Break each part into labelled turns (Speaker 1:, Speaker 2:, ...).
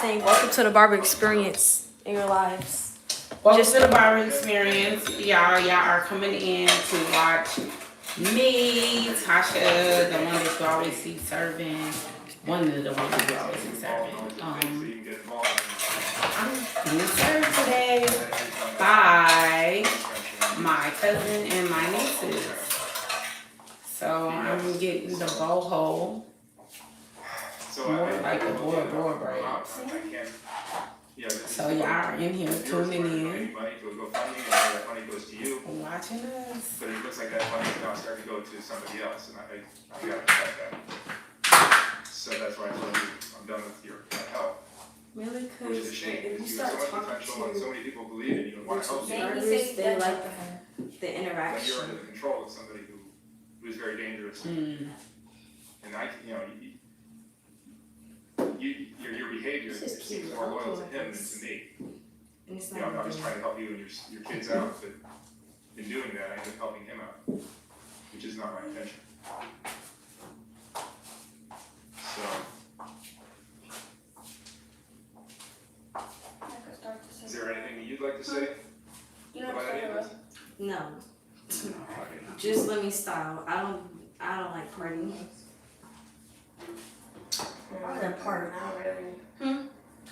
Speaker 1: saying welcome to the Barber experience in your lives.
Speaker 2: Welcome to the Barber experience. Y'all are coming in to watch me, Tasha, the one that you always see serving. One of the ones that you always see serving. I'm being served today by my cousin and my nieces. So I'm getting the boho, more like the board braids. So y'all are in here tuning in, watching us.
Speaker 3: But it looks like that money is now starting to go to somebody else, and I gotta check that. So that's why I told you I'm done with your help.
Speaker 1: Really?
Speaker 3: Which is a shame, because you have so much potential and so many people believe in you and want to help you.
Speaker 1: They like the
Speaker 3: But
Speaker 1: interaction.
Speaker 3: you're under the control of somebody who's very dangerous. And your behavior seems more loyal to him than to me. I'm just trying to help you and your kids out, but in doing that, I end up helping him out, which is not my intention. So. Is there anything you'd like to say about any of this?
Speaker 1: No. Just let me style. I don't like partying.
Speaker 4: I like partying.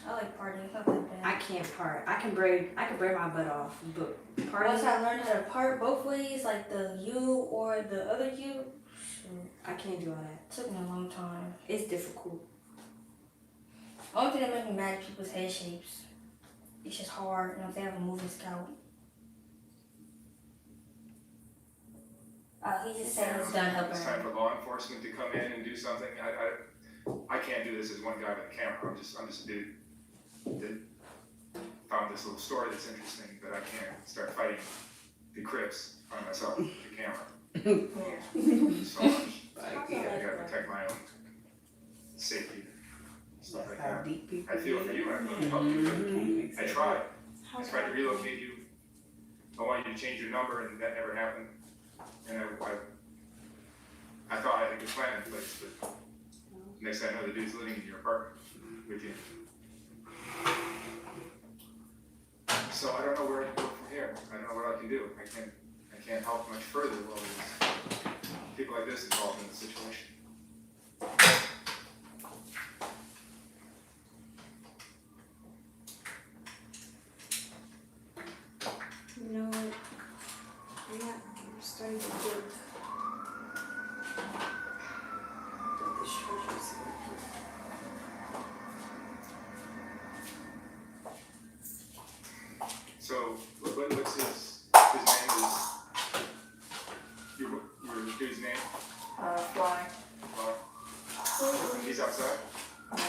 Speaker 4: I like partying. It's not that bad.
Speaker 1: I can't part. I can braid my butt off, but
Speaker 4: Once
Speaker 1: partying,
Speaker 4: I learned how to part both ways, like the U or the other U,
Speaker 1: I can't do all that.
Speaker 4: took me a long time.
Speaker 1: It's difficult.
Speaker 4: Only thing that makes me mad is people's head shapes. It's just hard, they have a moving scalp. He just said he's done helping.
Speaker 3: It's time for law enforcement to come in and do something. I can't do this as one guy with a camera. I'm just a dude that found this little story that's interesting, but I can't start fighting the Crips by myself with the camera. So much. I gotta protect my own safety, stuff like that. I feel for you, I really help you. I tried to relocate you. I wanted you to change your number, and that never happened. And I thought I had a good plan in place, but next thing I know, the dude's living in your apartment with you. So I don't know where to go from here. I don't know what I can do. I can't help much further while there's people like this involved in the situation.
Speaker 1: You know what? I'm starting to get the shoulders.
Speaker 3: So what's his name? Is your dude's name?
Speaker 5: Fly.
Speaker 3: He's outside.
Speaker 5: Yeah.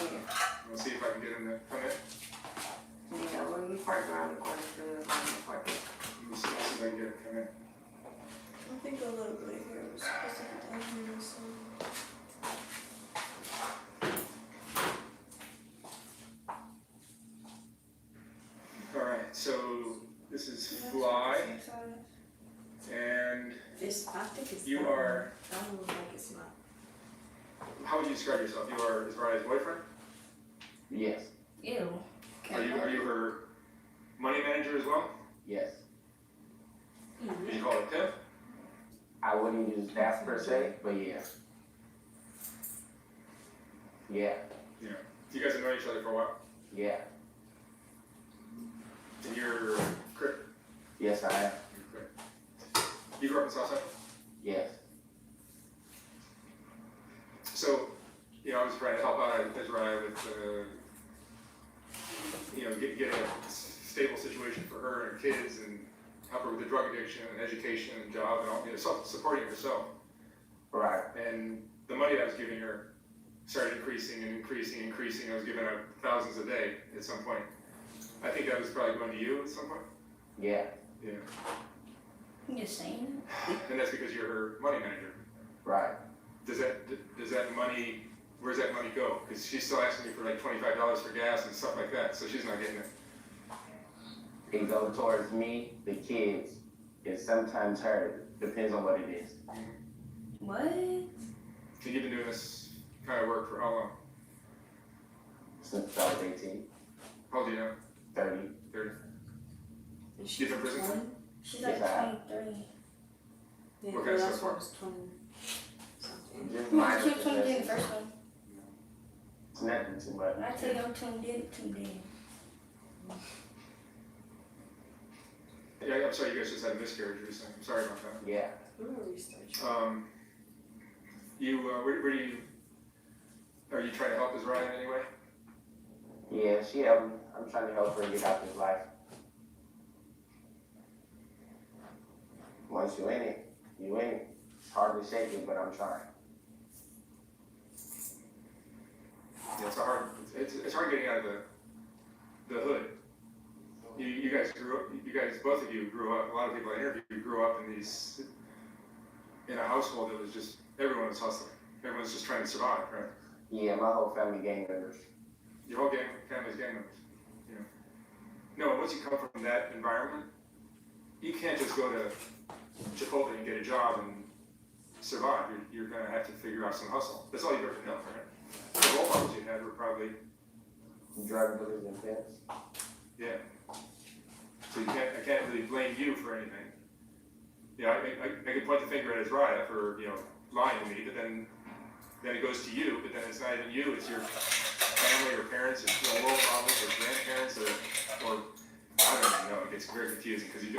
Speaker 3: We'll see if I can get him to come in.
Speaker 5: Yeah, when we park around the corner for the parking.
Speaker 3: We'll see if I can get him to come in.
Speaker 1: I think a little bit here was supposed to be down here, so.
Speaker 3: Alright, so this is Fly, and
Speaker 1: I think it's
Speaker 3: you
Speaker 1: not.
Speaker 3: are,
Speaker 1: I don't look like it's not.
Speaker 3: how would you describe yourself? You are Israel's boyfriend?
Speaker 6: Yes.
Speaker 4: Ew.
Speaker 3: Are you her money manager as well?
Speaker 6: Yes.
Speaker 3: Did you call it pimp?
Speaker 6: I wouldn't use that per se, but yeah. Yeah.
Speaker 3: Yeah. You guys have known each other for a while?
Speaker 6: Yeah.
Speaker 3: And you're Crip?
Speaker 6: Yes, I am.
Speaker 3: You're Crip. You grew up in Southside?
Speaker 6: Yes.
Speaker 3: So, I was trying to help out Israel with, get a stable situation for her and kids, and help her with the drug addiction and education and job and all, supporting herself.
Speaker 6: Right.
Speaker 3: And the money that I was giving her started increasing. I was giving her thousands a day at some point. I think that was probably going to you at some point.
Speaker 6: Yeah.
Speaker 3: Yeah.
Speaker 4: I'm just saying.
Speaker 3: And that's because you're her money manager.
Speaker 6: Right.
Speaker 3: Does that money, where's that money go? Because she's still asking me for like $25 for gas and stuff like that, so she's not getting it.
Speaker 6: It goes towards me, the kids, and sometimes her. Depends on what it is.
Speaker 4: What?
Speaker 3: So you've been doing this kind of work for how long?
Speaker 6: Since I was 18.
Speaker 3: How old are you now?
Speaker 6: 30.
Speaker 3: 30.
Speaker 1: And she's
Speaker 3: Different prison?
Speaker 1: 20?
Speaker 4: She's like
Speaker 6: Yeah.
Speaker 4: 23.
Speaker 1: Yeah,
Speaker 3: What
Speaker 1: the
Speaker 3: kind of
Speaker 1: last
Speaker 3: stuff?
Speaker 1: one was 20 something.
Speaker 6: Just
Speaker 4: No,
Speaker 6: minor
Speaker 4: she was 23 in the
Speaker 6: possessions.
Speaker 4: first one.
Speaker 6: It's nothing too much.
Speaker 4: When I tell you I'm tuned in.
Speaker 3: Yeah, I'm sorry, you guys just had a miscarriage recently. I'm sorry about that.
Speaker 6: Yeah.
Speaker 1: I'm gonna research.
Speaker 3: Where do you, are you trying to help Ryan in any way?
Speaker 6: Yeah, I'm trying to help her get out this life. Once you're in it, you in it. It's hard to shake it, but I'm trying.
Speaker 3: Yeah, it's hard getting out of the hood. You guys both of you grew up, a lot of people I interviewed grew up in a household that was just, everyone was hustling. Everyone's just trying to survive, right?
Speaker 6: Yeah, my whole family gang members.
Speaker 3: Your whole family's gang members, you know. No, once you come from that environment, you can't just go to Chipotle and get a job and survive. You're gonna have to figure out some hustle. That's all you've ever known, right? The role models you had were probably,
Speaker 6: Drug dealers and pimps.
Speaker 3: yeah. So I can't really blame you for anything. Yeah, I can point the finger at Azariah for, lying to me, but then it goes to you, but then it's not even you, it's your family or parents, it's role models or grandparents or I don't even know, it gets very confusing because you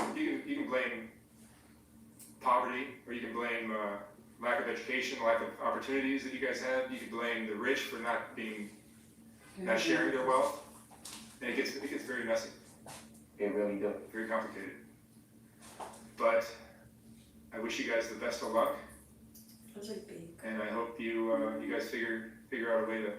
Speaker 3: can blame poverty or you can blame lack of education, lack of opportunities that you guys had, you can blame the rich for not sharing their wealth, and it gets very messy.
Speaker 6: It really do.
Speaker 3: Very complicated. But I wish you guys the best of luck,
Speaker 1: Those are big.
Speaker 3: and I hope you guys figure out a way to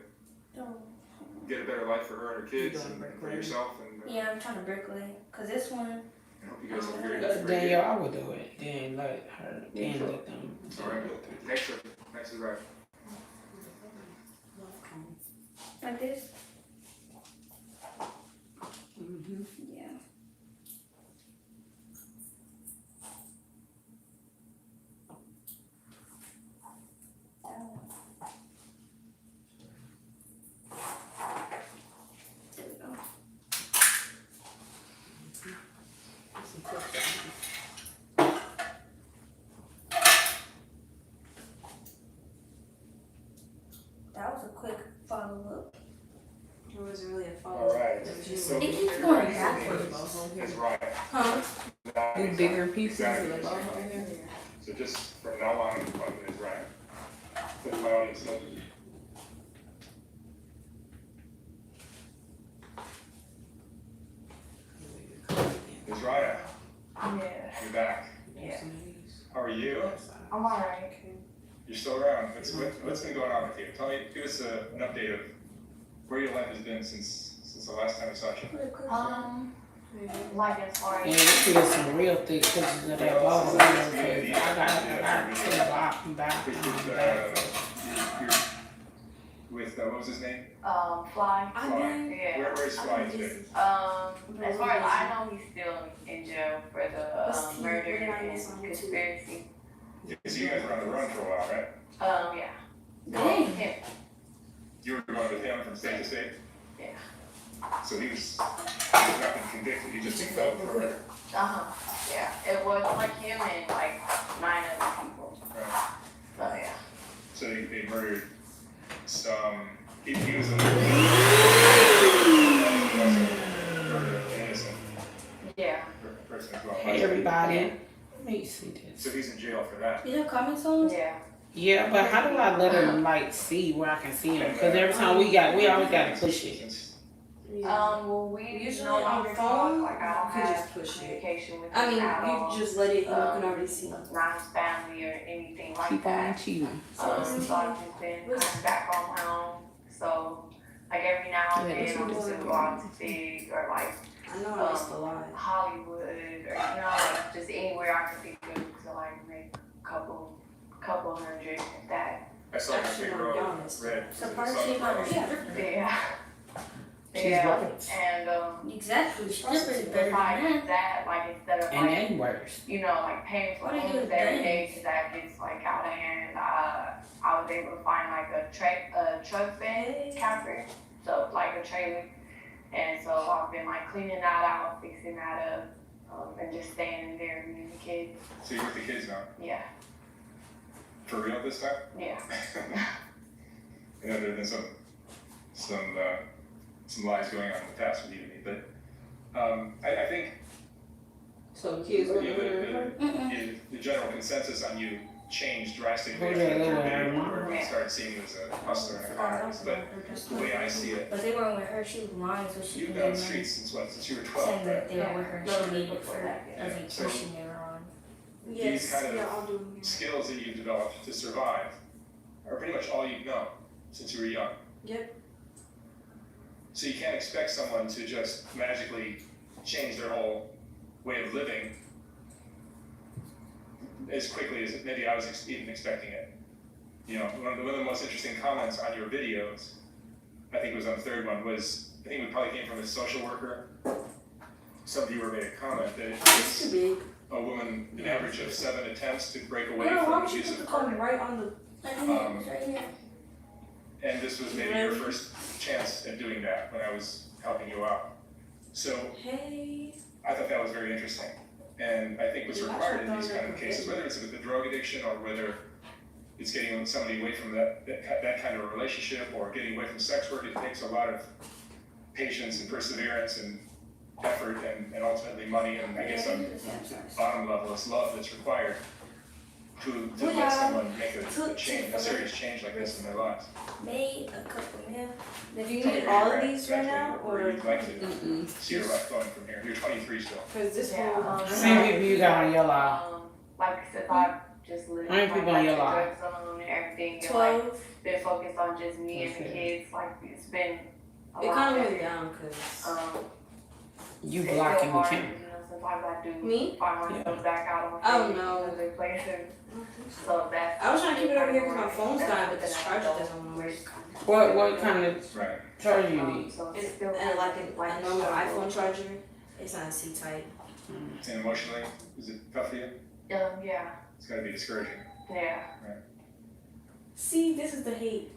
Speaker 3: get a better life for her and her kids and for yourself. And
Speaker 4: Yeah, I'm trying to bricklay. Cause this one,
Speaker 3: I hope you guys have a very good
Speaker 2: Danielle, I would do it. Then let her. Then let them.
Speaker 3: All right. Thanks for that.
Speaker 1: Love cones.
Speaker 4: like this.
Speaker 1: Mm-hmm.
Speaker 4: Yeah. There we go.
Speaker 1: Some clips
Speaker 4: That was a quick follow-up.
Speaker 1: It wasn't really a follow-up.
Speaker 3: All right.
Speaker 1: It was just
Speaker 3: So-
Speaker 4: It keeps going backwards.
Speaker 3: That's right.
Speaker 4: Huh?
Speaker 2: Do bigger pieces.
Speaker 3: Exactly.
Speaker 1: Yeah.
Speaker 3: So just from now on, it's right. Put my audience up. Israel,
Speaker 5: Yeah.
Speaker 3: you're back.
Speaker 5: Yeah.
Speaker 3: How are you?
Speaker 5: I'm alright.
Speaker 3: You're still around. What's been going on with you? Give us an update of where your life has been since the last time I saw you.
Speaker 5: Like as far
Speaker 2: Yeah,
Speaker 5: as
Speaker 2: you get some real thick pictures of that ball. I got two back.
Speaker 3: You're with what was his name?
Speaker 5: Fly.
Speaker 1: I've
Speaker 3: Fly.
Speaker 1: been.
Speaker 5: Yeah.
Speaker 3: Where's Fly
Speaker 1: I've been
Speaker 3: today?
Speaker 5: As far as I know, he's still in jail for
Speaker 1: What's
Speaker 5: the
Speaker 1: he-
Speaker 5: murder
Speaker 1: what did I
Speaker 5: and
Speaker 1: miss on YouTube?
Speaker 5: conspiracy.
Speaker 3: So you guys were on the run for a while, right?
Speaker 5: Yeah.
Speaker 4: Dang.
Speaker 5: Him.
Speaker 3: You were going with him from state to state?
Speaker 5: Yeah.
Speaker 3: So he was not been convicted, he just felt for murder.
Speaker 5: Yeah. It was like him and like 9 other people.
Speaker 3: Right.
Speaker 5: So yeah.
Speaker 3: So they murdered some, he was a murdered an innocent
Speaker 5: Yeah.
Speaker 3: person as well.
Speaker 2: Hey everybody. Let me see this.
Speaker 3: So he's in jail for that.
Speaker 4: You have comments on?
Speaker 5: Yeah.
Speaker 2: Yeah, but how do I let them like see where I can see them? Because every time we always gotta push it.
Speaker 3: Since
Speaker 5: Well, we
Speaker 1: Usually
Speaker 5: no
Speaker 1: on
Speaker 5: longer
Speaker 1: phone,
Speaker 5: talk. Like I don't
Speaker 1: you could
Speaker 5: have
Speaker 1: just push it.
Speaker 5: communication with
Speaker 1: I
Speaker 5: him
Speaker 1: mean,
Speaker 5: at all.
Speaker 1: you just let it and you can already see.
Speaker 5: Not his family or anything like
Speaker 2: Keep on
Speaker 5: that.
Speaker 2: cheating.
Speaker 5: So I've just been kind of back on my own. So like every now and
Speaker 2: Yeah,
Speaker 5: then I'm just gonna go out to Fig or like
Speaker 1: I know I used to lie.
Speaker 5: Hollywood or like just anywhere I can think of to like make a couple hundred if that.
Speaker 3: I saw that
Speaker 1: Actually,
Speaker 3: big
Speaker 1: I'm
Speaker 3: road,
Speaker 1: honest.
Speaker 3: red.
Speaker 4: So partnership on a stripper.
Speaker 5: Yeah.
Speaker 2: She's
Speaker 5: Yeah.
Speaker 2: right.
Speaker 5: And
Speaker 4: Exactly. Strippers is better
Speaker 5: besides
Speaker 4: than that.
Speaker 5: that, like instead of
Speaker 2: And
Speaker 5: like
Speaker 2: they worse.
Speaker 5: like paying for
Speaker 4: What do you do
Speaker 5: homes
Speaker 4: with
Speaker 5: every
Speaker 4: guns?
Speaker 5: day because that gets like out of hand. I was able to find like a truck bed camper, so like a trailer And so I've been like cleaning that out, fixing that up, and just staying in there and the kids.
Speaker 3: So you're with the kids now?
Speaker 5: Yeah,
Speaker 3: For real this time?
Speaker 5: yeah.
Speaker 3: I know there have been some lies going on in the past with you and me, but I think
Speaker 1: So kids were
Speaker 3: the general consensus on you changed drastically
Speaker 2: Oh,
Speaker 3: after
Speaker 2: yeah,
Speaker 3: the
Speaker 2: they
Speaker 3: third
Speaker 2: were
Speaker 3: video
Speaker 2: around.
Speaker 3: where we started seeing you as a hustler and a con artist. But the way I see it,
Speaker 4: But they weren't with her. She was lying, so she
Speaker 3: you've
Speaker 4: could
Speaker 3: been on
Speaker 4: get
Speaker 3: the
Speaker 4: money.
Speaker 3: streets since what? Since you were 12,
Speaker 4: Saying
Speaker 3: right?
Speaker 4: that they were with her.
Speaker 5: No,
Speaker 4: She needed
Speaker 5: before
Speaker 4: for
Speaker 5: that,
Speaker 4: a
Speaker 3: yeah.
Speaker 4: vacation they were on.
Speaker 1: Yes,
Speaker 3: These kind of
Speaker 1: yeah, I'll do them.
Speaker 3: skills that you've developed to survive are pretty much all you've known since you were young.
Speaker 1: Yep.
Speaker 3: So you can't expect someone to just magically change their whole way of living as quickly as maybe I was even expecting it. You know, one of the most interesting comments on your videos, I think it was on the third one, was, I think it probably came from a social worker. Some viewer made a comment that it
Speaker 1: It's too
Speaker 3: takes
Speaker 1: big.
Speaker 3: a woman an average of 7 attempts to break away
Speaker 1: No,
Speaker 3: from
Speaker 1: why
Speaker 3: an
Speaker 1: would you put
Speaker 3: abusive
Speaker 1: the phone
Speaker 3: partner.
Speaker 1: right on the?
Speaker 4: Right here.
Speaker 3: And this was maybe your first chance at doing that when I was helping you out. So
Speaker 1: Hey.
Speaker 3: I thought that was very interesting. And I think what's required in these kind of cases, whether it's with the drug addiction or whether it's getting somebody away from that kind of a relationship or getting away from sex work, it takes a lot of patience and perseverance and effort and ultimately money, and I guess on the bottom level, it's love that's required to let someone make a change, a serious change like this in their lives.
Speaker 4: Made a couple mil.
Speaker 1: Do you need all of these right now,
Speaker 3: Or
Speaker 1: or?
Speaker 3: you'd like to see your life going from here. You're 23 still.
Speaker 1: Cause this
Speaker 5: Yeah.
Speaker 1: whole.
Speaker 2: How many people you got on your live?
Speaker 5: Like since I've just lived
Speaker 2: How many people on your live?
Speaker 5: drugs alone and everything, and like
Speaker 1: 12.
Speaker 5: been focused on just me and the
Speaker 2: Okay.
Speaker 5: kids. Like it's been a
Speaker 1: It
Speaker 5: lot
Speaker 1: kind of
Speaker 5: better.
Speaker 1: went down because.
Speaker 2: You
Speaker 5: It's
Speaker 2: blocking
Speaker 5: still
Speaker 2: the
Speaker 5: hard,
Speaker 2: camera.
Speaker 5: you know, sometimes I do
Speaker 1: Me?
Speaker 5: find myself back out on
Speaker 1: Oh,
Speaker 5: Facebook
Speaker 1: no.
Speaker 5: because they're places. So that's.
Speaker 1: I was trying to keep it over here because my phone's dying, but this charger doesn't work.
Speaker 2: What kind of
Speaker 3: Right.
Speaker 2: charger you need?
Speaker 5: So
Speaker 1: And,
Speaker 5: it's still
Speaker 1: and like a normal
Speaker 5: struggle.
Speaker 1: iPhone charger, it's not C-type.
Speaker 3: And emotionally, is it tough for you?
Speaker 5: Yeah,
Speaker 3: It's gotta be discouraging.
Speaker 5: yeah.
Speaker 1: See, this is the hate.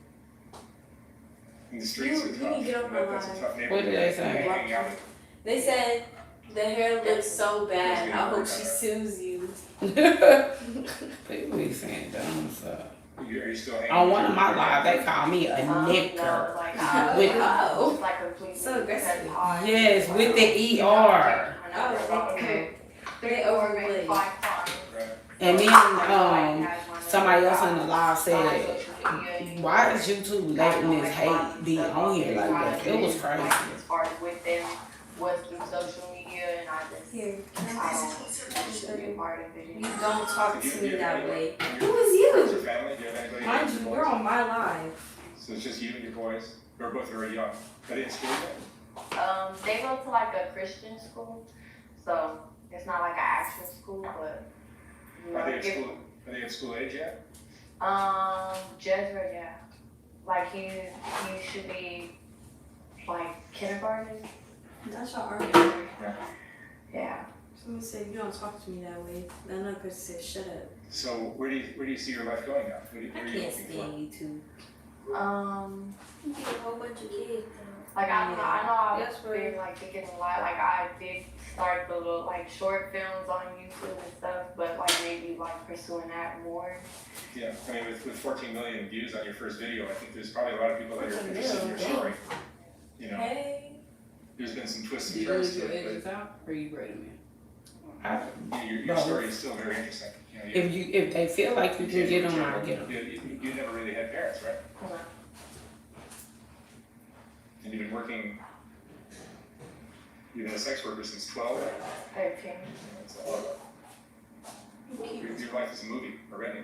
Speaker 3: And the streets
Speaker 1: You
Speaker 3: are tough.
Speaker 1: need to get off my
Speaker 3: That's a
Speaker 1: line.
Speaker 3: tough neighborhood.
Speaker 2: What did they say?
Speaker 3: Hanging out.
Speaker 1: They said the hair looks so bad. I hope she sues you.
Speaker 2: People be saying dumb stuff.
Speaker 3: Are you still hanging
Speaker 2: On
Speaker 3: out
Speaker 2: one
Speaker 3: with
Speaker 2: of my
Speaker 3: your
Speaker 2: lives, they
Speaker 3: friends?
Speaker 2: call me a
Speaker 5: No,
Speaker 2: nicker.
Speaker 5: like,
Speaker 2: With-
Speaker 1: Oh.
Speaker 5: it's like completely
Speaker 1: So aggressive.
Speaker 5: hard.
Speaker 2: Yes, with the ER.
Speaker 1: They overplayed.
Speaker 3: Right.
Speaker 2: And then somebody else on the live said, why is YouTube letting this hate be on here like that? It was crazy.
Speaker 5: As far as with them was through social media, and I just
Speaker 1: Here.
Speaker 5: I don't be a part of it.
Speaker 1: You don't talk
Speaker 3: Do
Speaker 1: to
Speaker 3: you
Speaker 1: me
Speaker 3: have
Speaker 1: that
Speaker 3: anybody-
Speaker 1: way.
Speaker 3: and
Speaker 1: Who
Speaker 3: your
Speaker 1: is
Speaker 3: friends or
Speaker 1: you?
Speaker 3: family? Do you have anybody?
Speaker 1: Mind
Speaker 3: that
Speaker 1: you,
Speaker 3: boys?
Speaker 1: you're on my live.
Speaker 3: So it's just you and your boys, who are both very young. Are they in school yet?
Speaker 5: They go to like a Christian school, so it's not like an actual school, but you know,
Speaker 3: Are they at
Speaker 5: if-
Speaker 3: school? Are they at school age yet?
Speaker 5: Jezra, yeah. Like he should be like kindergarten.
Speaker 1: That's your argument.
Speaker 5: Yeah.
Speaker 1: Someone said you don't talk to me that way. Then another person said shut up.
Speaker 3: So where do you see your life going now? What
Speaker 1: I
Speaker 3: are you
Speaker 1: can't
Speaker 3: looking for?
Speaker 1: stand YouTube.
Speaker 4: You get a whole bunch of kids.
Speaker 5: Like I know I've
Speaker 1: That's right.
Speaker 5: been like thinking a lot. Like I did start the little like short films on YouTube and stuff, but like maybe like pursuing that more.
Speaker 3: Yeah, I mean, with 14 million views on your first video, I think there's probably a lot of people that are
Speaker 1: 14
Speaker 3: interested in your
Speaker 1: million,
Speaker 3: story. You know,
Speaker 1: Hey.
Speaker 3: there's been some twists
Speaker 2: Do
Speaker 3: and
Speaker 2: you
Speaker 3: turns
Speaker 2: lose
Speaker 3: to
Speaker 2: your
Speaker 3: it,
Speaker 2: edges out or you braid them
Speaker 3: but your story is still very interesting. You know,
Speaker 2: If they feel like you can get them, I'll get them.
Speaker 3: You never really had parents, right?
Speaker 5: No.
Speaker 3: And you've been working, you've been a sex worker since 12, right?
Speaker 5: 13.
Speaker 3: That's a lot. Your life is a movie already.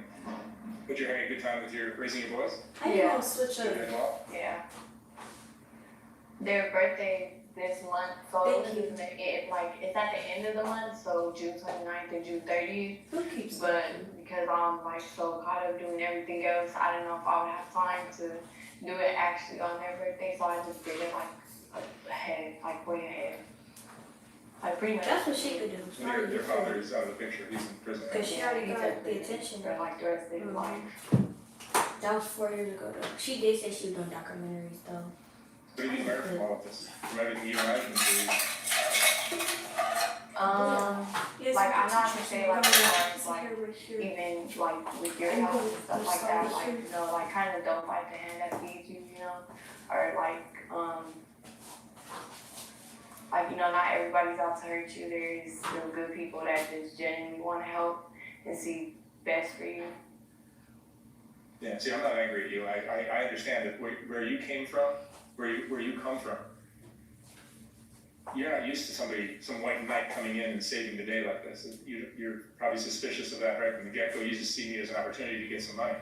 Speaker 3: But you're having a good time with raising your boys?
Speaker 1: How you gonna switch
Speaker 3: You're
Speaker 1: up?
Speaker 3: doing well?
Speaker 5: Yeah. Their birthday this month, so
Speaker 1: Thank you.
Speaker 5: it's at the end of the month, so June 29th and June 30th.
Speaker 1: Who keeps
Speaker 5: But because I'm like so caught up doing everything else, I didn't know if I would have time to do it actually on their birthday, so I just did it like ahead, like way ahead. Like pretty much.
Speaker 4: That's what she could do.
Speaker 3: And their father is out of the picture, he's in prison.
Speaker 4: Because she already got the attention.
Speaker 5: For like the rest of their life.
Speaker 4: That was 4 years ago though. She did say she was doing documentaries though.
Speaker 3: What have you learned from all of this? From everything you and I can do?
Speaker 5: Like I'm not gonna say like as far as like even like with your health and stuff like that, like you know, like kind of don't bite the hand that feeds you, you know, or like you know, not everybody's out to hurt you. There's still good people that just genuinely want to help and see best for you.
Speaker 3: Yeah, see, I'm not angry at you. I understand that where you came from, where you come from, you're not used to some white knight coming in and saving the day like this. You're probably suspicious of that right from the get-go. You just see me as an opportunity to get some money.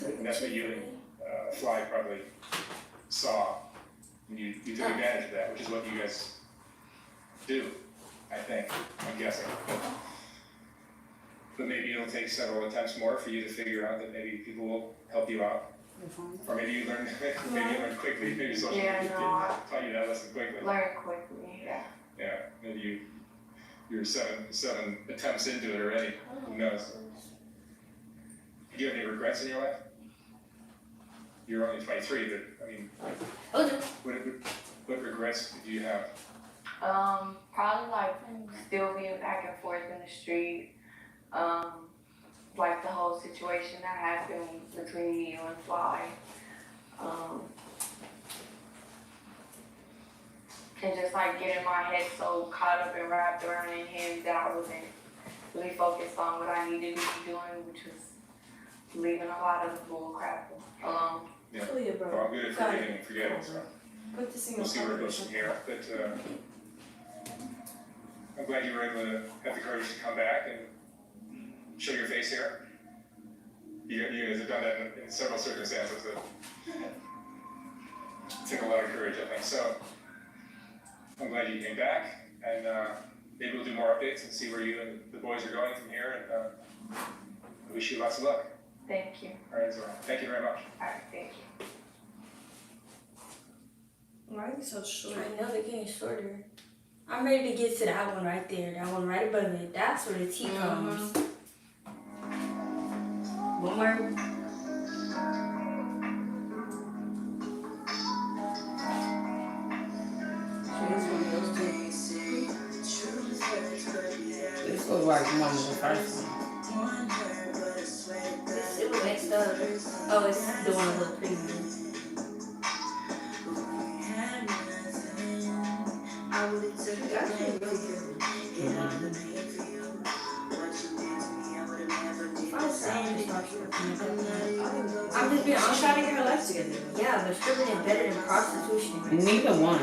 Speaker 3: And that's what you and Fly probably saw. And you took advantage of that, which is what you guys do, I think, I'm guessing. But maybe it'll take several attempts more for you to figure out that maybe people will help you out. Or maybe you learn quickly, maybe social media taught you that lesson quickly.
Speaker 5: Learn quickly, yeah.
Speaker 3: Yeah, maybe you're seven attempts into it already, who knows? Do you have any regrets in your life? You're only 23, but I mean, what regrets do you have?
Speaker 5: Probably like still being back and forth in the street. Like the whole situation that happened between you and Fly. And just like getting my head so caught up and wrapped around in him that I wasn't really focused on what I needed to be doing, which was leaving a lot of the bull crap alone.
Speaker 3: Yeah.
Speaker 1: Oh, yeah, bro.
Speaker 3: Well, I'm good at forgiving and forgetting, so
Speaker 1: Put this in your
Speaker 3: we'll see where it goes from here. But I'm glad you were able to have the courage to come back and show your face here. You guys have done that in several circumstances that took a lot of courage, I think. So I'm glad you came back, and maybe we'll do more updates and see where you and the boys are going from here. And I wish you lots of luck.
Speaker 5: Thank you.
Speaker 3: All right, Zora. Thank you very much.
Speaker 5: Alright, thank you.
Speaker 1: Why are you so short?
Speaker 4: I know they're getting shorter. I'm ready to get to that one right there. That one right above it. That's where the T comes. One more.
Speaker 2: This looks like one of the first one.
Speaker 4: It was mixed up. Oh, it's the one with the premium. I'm just being honest.
Speaker 1: Trying to get her life together.
Speaker 4: Yeah, but stripping is better than prostitution.
Speaker 2: Neither one.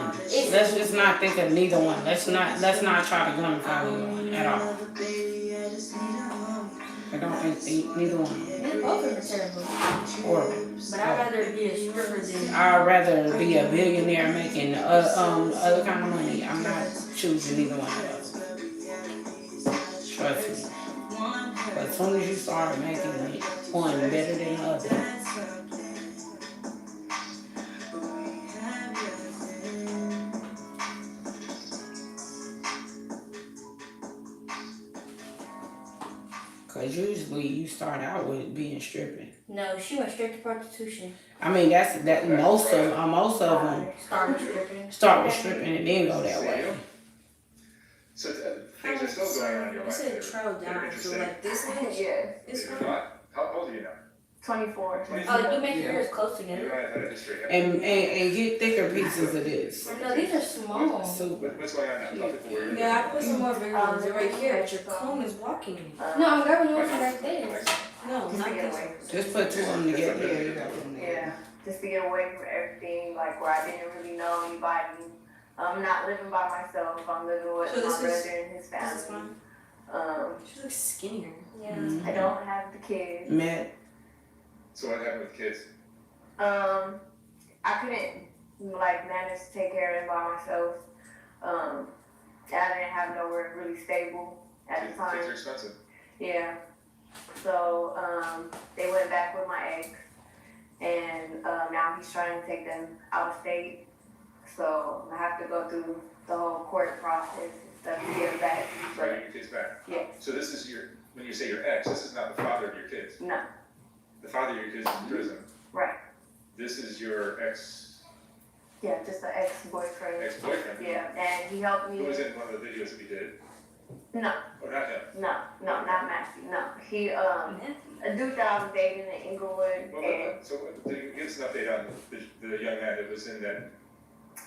Speaker 2: Let's just not think of neither one. Let's not try to glorify either one at all. I don't think neither one.
Speaker 4: Both of them are terrible.
Speaker 2: Horrible.
Speaker 4: But I'd rather be a stripper than.
Speaker 2: I'd rather be a billionaire making other kind of money. I'm not choosing either one of those. Trust me. But as soon as you start making one better than the other, because usually you start out with being stripping.
Speaker 4: No, she went straight to prostitution.
Speaker 2: I mean that most of them
Speaker 4: Start with stripping.
Speaker 2: start with stripping and then go that way.
Speaker 3: So things are still going on in your
Speaker 1: You
Speaker 3: life.
Speaker 1: said
Speaker 3: that are-
Speaker 1: trail
Speaker 3: that are
Speaker 1: down, so
Speaker 3: interesting.
Speaker 1: like this age
Speaker 5: Yeah,
Speaker 1: is
Speaker 3: You're
Speaker 1: fine.
Speaker 3: not? How old are you now?
Speaker 5: 24.
Speaker 4: Oh, you make yours close
Speaker 3: You
Speaker 4: together.
Speaker 3: had a history.
Speaker 2: And get thicker pieces of this.
Speaker 4: No, these are small.
Speaker 2: Super.
Speaker 3: What's going on now? Tell people where you're
Speaker 1: Yeah, I put some more bigger ones. They're right here, but your comb is blocking me.
Speaker 4: No, I'm grabbing the ones right there.
Speaker 1: No, not this one.
Speaker 2: Just put two of them together.
Speaker 5: Yeah, just to get away from everything, like where I didn't really know anybody. I'm not living by myself. I'm living with
Speaker 1: So this
Speaker 5: my
Speaker 1: is-
Speaker 5: brother and his
Speaker 1: This is
Speaker 5: family.
Speaker 1: fine. She looks skinnier.
Speaker 4: Yeah.
Speaker 5: I don't have the kids.
Speaker 2: Met.
Speaker 3: So what happened with kids?
Speaker 5: I couldn't like manage to take care of them by myself. I didn't have nowhere really stable at the
Speaker 3: Kids
Speaker 5: time.
Speaker 3: are expensive.
Speaker 5: Yeah. So they went back with my ex, and now he's trying to take them out of state. So I have to go through the whole court process and stuff to get them back.
Speaker 3: Try to get your kids back.
Speaker 5: Yeah.
Speaker 3: So this is when you say your ex, this is not the father of your kids.
Speaker 5: No.
Speaker 3: The father of your kids is in prison.
Speaker 5: Right.
Speaker 3: This is your ex.
Speaker 5: Yeah, just an ex-boyfriend.
Speaker 3: Ex-boyfriend?
Speaker 5: Yeah, and he helped me.
Speaker 3: Who was in one of the videos that we did?
Speaker 5: No,
Speaker 3: Oh, not him.
Speaker 5: no, not Matthew. No, he a dude that I was dating in Inglewood,
Speaker 3: Well,
Speaker 5: and
Speaker 3: so give us an update on the young man that was in that.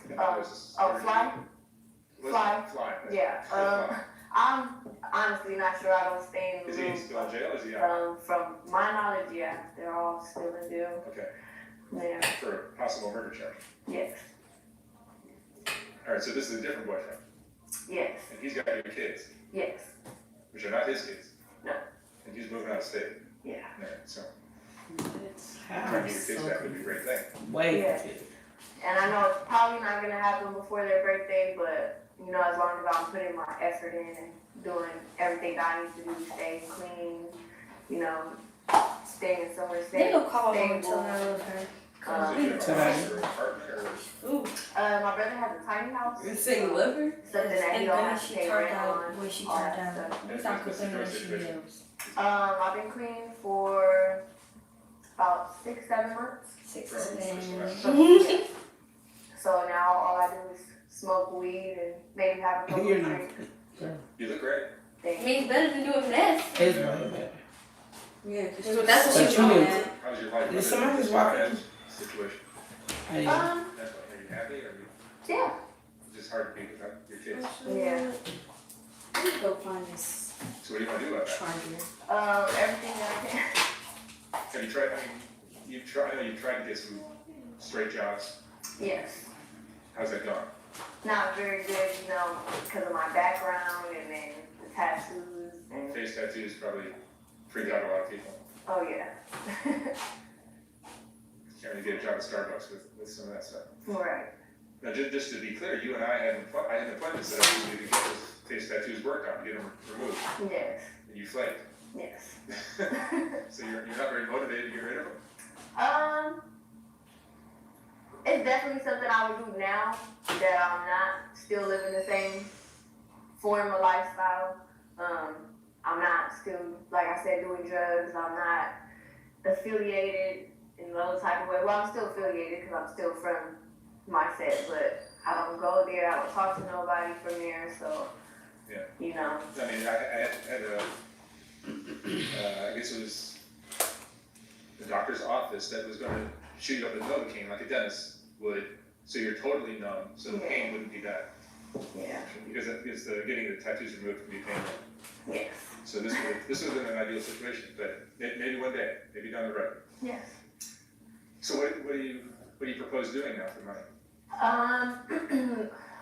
Speaker 5: Fly. Fly.
Speaker 3: Fly.
Speaker 5: Yeah.
Speaker 3: Fly.
Speaker 5: I'm honestly not sure. I don't stay in the
Speaker 3: Is
Speaker 5: room.
Speaker 3: he still in jail? Is he out?
Speaker 5: From my knowledge, yeah, they're all still in jail.
Speaker 3: Okay.
Speaker 5: Yeah.
Speaker 3: For a possible murder charge.
Speaker 5: Yes.
Speaker 3: All right. So this is a different boyfriend,
Speaker 5: Yes.
Speaker 3: and he's got your kids,
Speaker 5: Yes.
Speaker 3: which are not his kids.
Speaker 5: No.
Speaker 3: And he's moving out of state.
Speaker 5: Yeah.
Speaker 3: Yeah. So
Speaker 2: How
Speaker 3: trying to get your kids back would be a great thing.
Speaker 2: Wait.
Speaker 5: Yeah. And I know it's probably not gonna happen before their birthday, but you know, as long as I'm putting my effort in and doing everything I need to do, staying clean, you know, staying somewhere
Speaker 4: They
Speaker 5: stable.
Speaker 4: go call her and
Speaker 5: stable.
Speaker 4: tell her I love her.
Speaker 3: Is it your house or apartment or?
Speaker 1: Ooh,
Speaker 5: My brother has a tiny house.
Speaker 1: you say you love her?
Speaker 5: Something that he
Speaker 4: And
Speaker 5: don't
Speaker 4: then
Speaker 5: have to
Speaker 4: she
Speaker 5: pay
Speaker 4: turned
Speaker 5: rent
Speaker 4: out
Speaker 5: on.
Speaker 4: when she
Speaker 5: all
Speaker 4: turned
Speaker 5: that
Speaker 4: out.
Speaker 5: stuff.
Speaker 4: We start complaining that she lives.
Speaker 5: I've been clean for about 6-7 months.
Speaker 4: 6
Speaker 3: From-
Speaker 4: months.
Speaker 5: So now all I do is smoke weed and maybe have a couple
Speaker 2: You're
Speaker 5: of
Speaker 2: not.
Speaker 5: drinks.
Speaker 3: You look great.
Speaker 4: I
Speaker 5: Thank
Speaker 4: mean, it's better than doing finesse.
Speaker 2: It's way better.
Speaker 1: Yeah,
Speaker 4: That's what
Speaker 2: But
Speaker 4: she
Speaker 2: you
Speaker 4: was
Speaker 2: knew.
Speaker 4: at.
Speaker 3: How's your life?
Speaker 2: Did somebody just walk in?
Speaker 3: Situation.
Speaker 2: I didn't.
Speaker 3: That's why. Are you happy or are you
Speaker 5: yeah.
Speaker 3: just hard to be without your kids?
Speaker 5: Yeah.
Speaker 1: Let me go find this
Speaker 3: So what do you want to do about that?
Speaker 1: charger.
Speaker 5: Everything that I can.
Speaker 3: Have you tried? I mean, I know you've tried to get some straight jobs.
Speaker 5: Yes.
Speaker 3: How's that going?
Speaker 5: Not very good, you know, because of my background and then the tattoos and
Speaker 3: Face tattoos probably freak out a lot of people.
Speaker 5: oh yeah.
Speaker 3: Can't really get a job at Starbucks with some of that stuff.
Speaker 5: Right.
Speaker 3: Now, just to be clear, you and I had an appointment set up with you to get those face tattoos worked on, get them removed,
Speaker 5: Yes.
Speaker 3: and you flaked.
Speaker 5: Yes.
Speaker 3: So you're not very motivated to get rid of them.
Speaker 5: It's definitely something I would do now that I'm not still living the same form of lifestyle. I'm not still, like I said, doing drugs. I'm not affiliated in those type of way. Well, I'm still affiliated because I'm still from my set, but I don't go there. I don't talk to nobody from there. So,
Speaker 3: Yeah.
Speaker 5: you know.
Speaker 3: I mean, I had a, I guess it was the doctor's office that was going to shoot you up the Novocaine like a dentist would, so you're totally numb, so the pain wouldn't be bad.
Speaker 5: Yeah.
Speaker 3: Because getting the tattoos removed can be painful.
Speaker 5: Yes.
Speaker 3: So this would have been an ideal situation, but maybe one day, maybe down the road.
Speaker 5: Yes.
Speaker 3: So what do you propose doing now for money?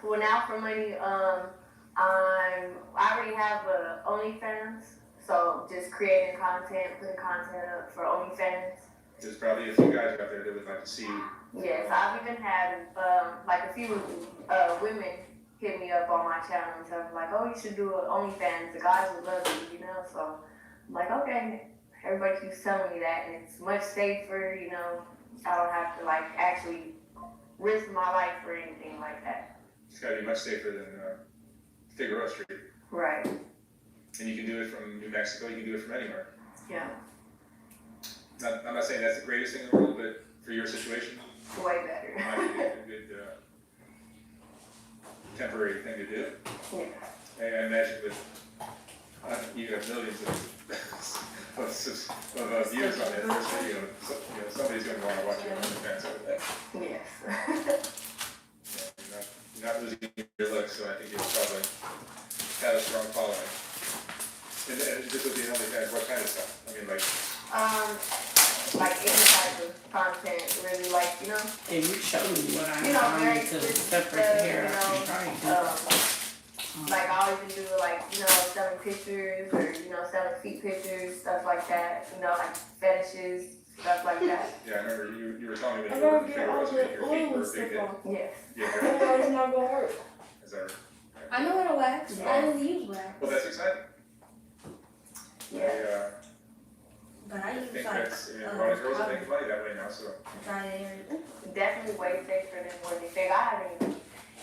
Speaker 5: Well, now for money, I already have a OnlyFans, so just creating content, putting content up for OnlyFans.
Speaker 3: There's probably a few guys out there that would like to see you.
Speaker 5: Yes, I've even had like a few women hit me up on my channel and tell me like, oh, you should do an OnlyFans. The guys would love you, you know. So I'm like, okay. Everybody keeps telling me that, and it's much safer, you know. I don't have to like actually risk my life or anything like that.
Speaker 3: It's got to be much safer than Figueroa Street.
Speaker 5: Right.
Speaker 3: And you can do it from New Mexico. You can do it from anywhere.
Speaker 5: Yeah.
Speaker 3: I'm not saying that's the greatest thing in the world, but for your situation,
Speaker 5: Way better.
Speaker 3: it might be a good temporary thing to do.
Speaker 5: Yeah.
Speaker 3: And I imagine with you have millions of views on that first video, somebody's going to want to watch it on the fans over that.
Speaker 5: Yes.
Speaker 3: Yeah, you're not losing your looks, so I think you'll probably have a strong following. And this would be another kind of what kind of stuff? I mean,
Speaker 5: Like any type of content, really, like, you know,
Speaker 2: And you showed me what I
Speaker 5: you know, very
Speaker 2: need to
Speaker 5: explicit
Speaker 2: separate the
Speaker 5: stuff,
Speaker 2: hair
Speaker 5: you
Speaker 2: out
Speaker 5: know,
Speaker 2: and probably
Speaker 5: like I always do, like, you know, selling pictures or, you know, selling feet pictures, stuff like that, you know, like fetishes, stuff like that.
Speaker 3: yeah, I remember you were telling me
Speaker 1: I
Speaker 3: that
Speaker 1: gotta
Speaker 3: your
Speaker 1: get all
Speaker 3: feet
Speaker 1: the
Speaker 3: were
Speaker 1: oil
Speaker 3: a
Speaker 1: and
Speaker 3: big
Speaker 1: stuff
Speaker 3: hit.
Speaker 1: off.
Speaker 5: Yes.
Speaker 3: Yeah,
Speaker 1: Otherwise it's not gonna work.
Speaker 3: is that right?
Speaker 4: I know how to wax.
Speaker 5: Yeah.
Speaker 4: I only use wax.
Speaker 3: Well, that's exciting.
Speaker 5: Yeah.
Speaker 4: But I
Speaker 3: I
Speaker 4: use
Speaker 3: think
Speaker 4: like
Speaker 3: that's, a lot of girls are making money that way now, so.
Speaker 4: dry hair.
Speaker 5: Definitely way safer than what they think. I haven't even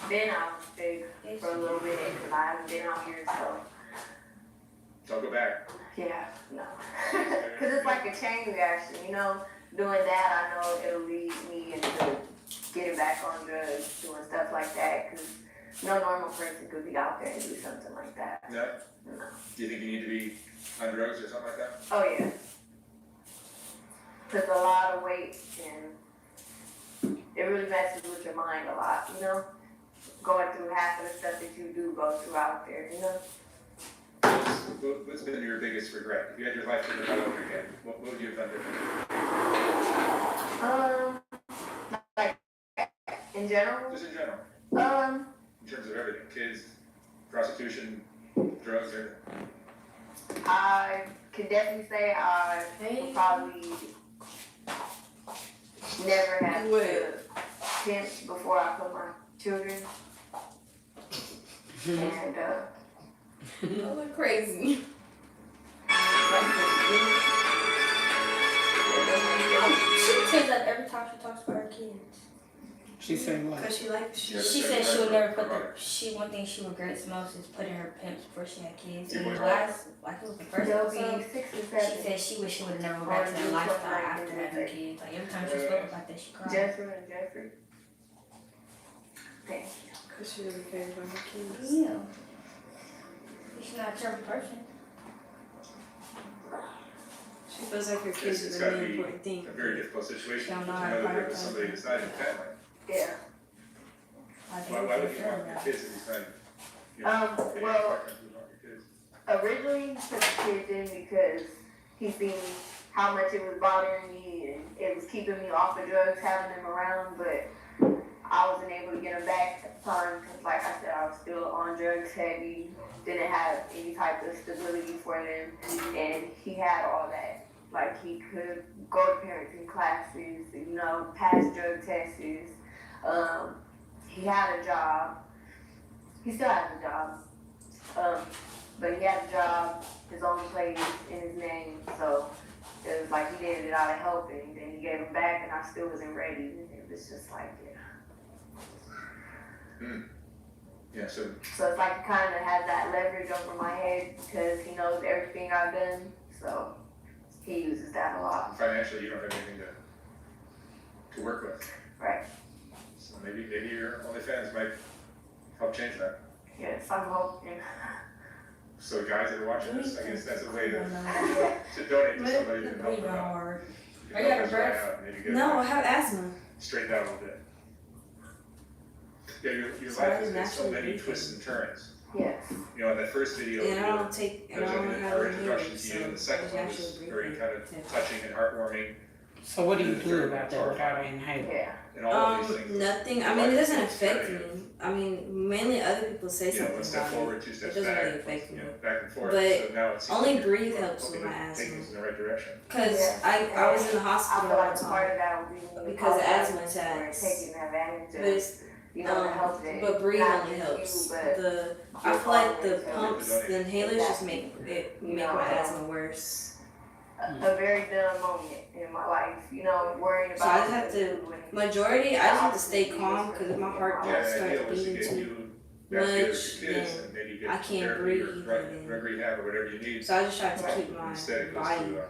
Speaker 5: been out big for a little bit because I haven't been out here, so
Speaker 3: Don't go back.
Speaker 5: yeah, no. Because it's like a chain reaction, you know. Doing that, I know it'll lead me into getting back on drugs, doing stuff like that, because no normal person could be out there and do something like that.
Speaker 3: No?
Speaker 5: No.
Speaker 3: Do you think you need to be on drugs or something like that?
Speaker 5: Oh yeah. Puts a lot of weight and it really messes with your mind a lot, you know? Going through half of the stuff that you do go through out there, you know?
Speaker 3: What's been your biggest regret? If you had your life figured out over again, what would you have done differently?
Speaker 5: Like in general?
Speaker 3: Just in general, in terms of everything, kids, prostitution, drugs, everything.
Speaker 5: I can definitely say I would probably never have to pimp before I put my children. And
Speaker 1: I look crazy.
Speaker 4: She says that every time she talks about her kids.
Speaker 2: She said what?
Speaker 1: Cause she like
Speaker 4: She said she would never put one thing she regrets most is putting her pimps before she had kids. And the last, like it was the first
Speaker 5: they'll be
Speaker 4: episode,
Speaker 5: 6 or
Speaker 4: she
Speaker 5: 7.
Speaker 4: said she wish she would have never went back to that lifestyle after having kids. Like every time she spoke about that, she cried.
Speaker 5: Jeffrey. Thank you.
Speaker 1: Cause she really cares about her kids.
Speaker 4: Yeah. She's not a terrible person.
Speaker 1: She feels like her kids
Speaker 3: It's
Speaker 1: is a
Speaker 3: gotta
Speaker 1: really
Speaker 3: be
Speaker 1: important thing.
Speaker 3: a very difficult situation
Speaker 1: She don't
Speaker 3: to
Speaker 1: know how to
Speaker 3: know that there was
Speaker 1: prioritize
Speaker 3: somebody
Speaker 1: it.
Speaker 3: that's not in the family.
Speaker 5: Yeah.
Speaker 3: Why would you want your kids if he's not, you know,
Speaker 5: Well,
Speaker 3: why can't you want your kids?
Speaker 5: originally he put the kids in because he seen how much it was bothering me and it was keeping me off of drugs having them around, but I wasn't able to get them back at the time because like I said, I was still on drugs heavy, didn't have any type of stability for them, and he had all that. Like he could go to parenting classes, you know, pass drug tests. He had a job. He still has a job. But he had a job, his own place in his name. So it was like he needed it out of helping. Then he gave him back and I still wasn't ready. And it was just like,
Speaker 3: Yeah, so
Speaker 5: So it's like he kind of has that leverage over my head because he knows everything I've done. So he uses that a lot.
Speaker 3: financially you don't have anything to work with.
Speaker 5: Right.
Speaker 3: So maybe your OnlyFans might help change that.
Speaker 5: Yes, I'm hoping.
Speaker 3: So guys that are watching this, I guess that's a way to donate to somebody who can help them out.
Speaker 4: hard.
Speaker 3: You
Speaker 4: Are
Speaker 3: can
Speaker 4: you
Speaker 3: help
Speaker 4: out
Speaker 3: us
Speaker 4: of
Speaker 3: right
Speaker 4: breath?
Speaker 3: out, maybe get
Speaker 1: No, I
Speaker 3: it
Speaker 1: have asthma.
Speaker 3: straightened out a little bit. Yeah, your
Speaker 1: So I
Speaker 3: life has
Speaker 1: didn't
Speaker 3: got so
Speaker 1: actually
Speaker 3: many
Speaker 1: breathe.
Speaker 3: twists and turns.
Speaker 5: Yes.
Speaker 3: You know, in that first video,
Speaker 1: And I don't take, and
Speaker 3: there's
Speaker 1: I don't
Speaker 3: an
Speaker 1: have
Speaker 3: our
Speaker 1: any
Speaker 3: introduction
Speaker 1: hearing,
Speaker 3: to
Speaker 1: so
Speaker 3: you, and the second
Speaker 1: I
Speaker 3: one was
Speaker 1: actually
Speaker 3: very
Speaker 1: breathe.
Speaker 3: kind of touching and heartwarming,
Speaker 2: So what do you do about that without inhaling?
Speaker 5: Yeah.
Speaker 3: and all of these things.
Speaker 1: Nothing. I mean, it doesn't affect me. I mean, mainly other people say
Speaker 3: You know,
Speaker 1: something
Speaker 3: one step
Speaker 1: about
Speaker 3: forward,
Speaker 1: it.
Speaker 3: two steps
Speaker 1: doesn't
Speaker 3: back,
Speaker 1: really affect me.
Speaker 3: you know, back and forth,
Speaker 1: But
Speaker 3: so now it seems
Speaker 1: only
Speaker 3: like you're
Speaker 1: breathe helps
Speaker 3: hoping
Speaker 1: with my
Speaker 3: to take
Speaker 1: asthma.
Speaker 3: things in the right direction.
Speaker 1: Cause
Speaker 5: Yeah.
Speaker 1: I was in the
Speaker 5: I
Speaker 1: hospital
Speaker 5: feel
Speaker 1: all
Speaker 5: like
Speaker 1: the
Speaker 5: part
Speaker 1: time.
Speaker 5: of that would be
Speaker 1: Because of asthma
Speaker 5: we're
Speaker 1: attacks.
Speaker 5: taking advantage
Speaker 1: But
Speaker 5: of,
Speaker 1: it's,
Speaker 5: you know, the health that
Speaker 1: but breathe
Speaker 5: not
Speaker 1: only
Speaker 5: just
Speaker 1: helps.
Speaker 5: you, but
Speaker 1: I feel like the pumps, the inhalers just make
Speaker 5: No.
Speaker 1: my asthma worse.
Speaker 5: a very dumb moment in my life, you know, worrying about.
Speaker 1: So I just have to-
Speaker 5: what do and-
Speaker 1: Majority, I just have to stay calm because if my heart
Speaker 3: Yeah,
Speaker 1: rate
Speaker 3: the
Speaker 1: starts
Speaker 3: idea was to
Speaker 1: beating
Speaker 3: get
Speaker 1: too
Speaker 3: you back together
Speaker 1: much,
Speaker 3: with your kids
Speaker 1: then
Speaker 3: and maybe
Speaker 1: I
Speaker 3: get
Speaker 1: can't
Speaker 3: therapy
Speaker 1: breathe,
Speaker 3: or
Speaker 1: then-
Speaker 3: drug rehab or whatever you need.
Speaker 1: so I just try to keep my
Speaker 3: Instead it goes
Speaker 1: body
Speaker 3: to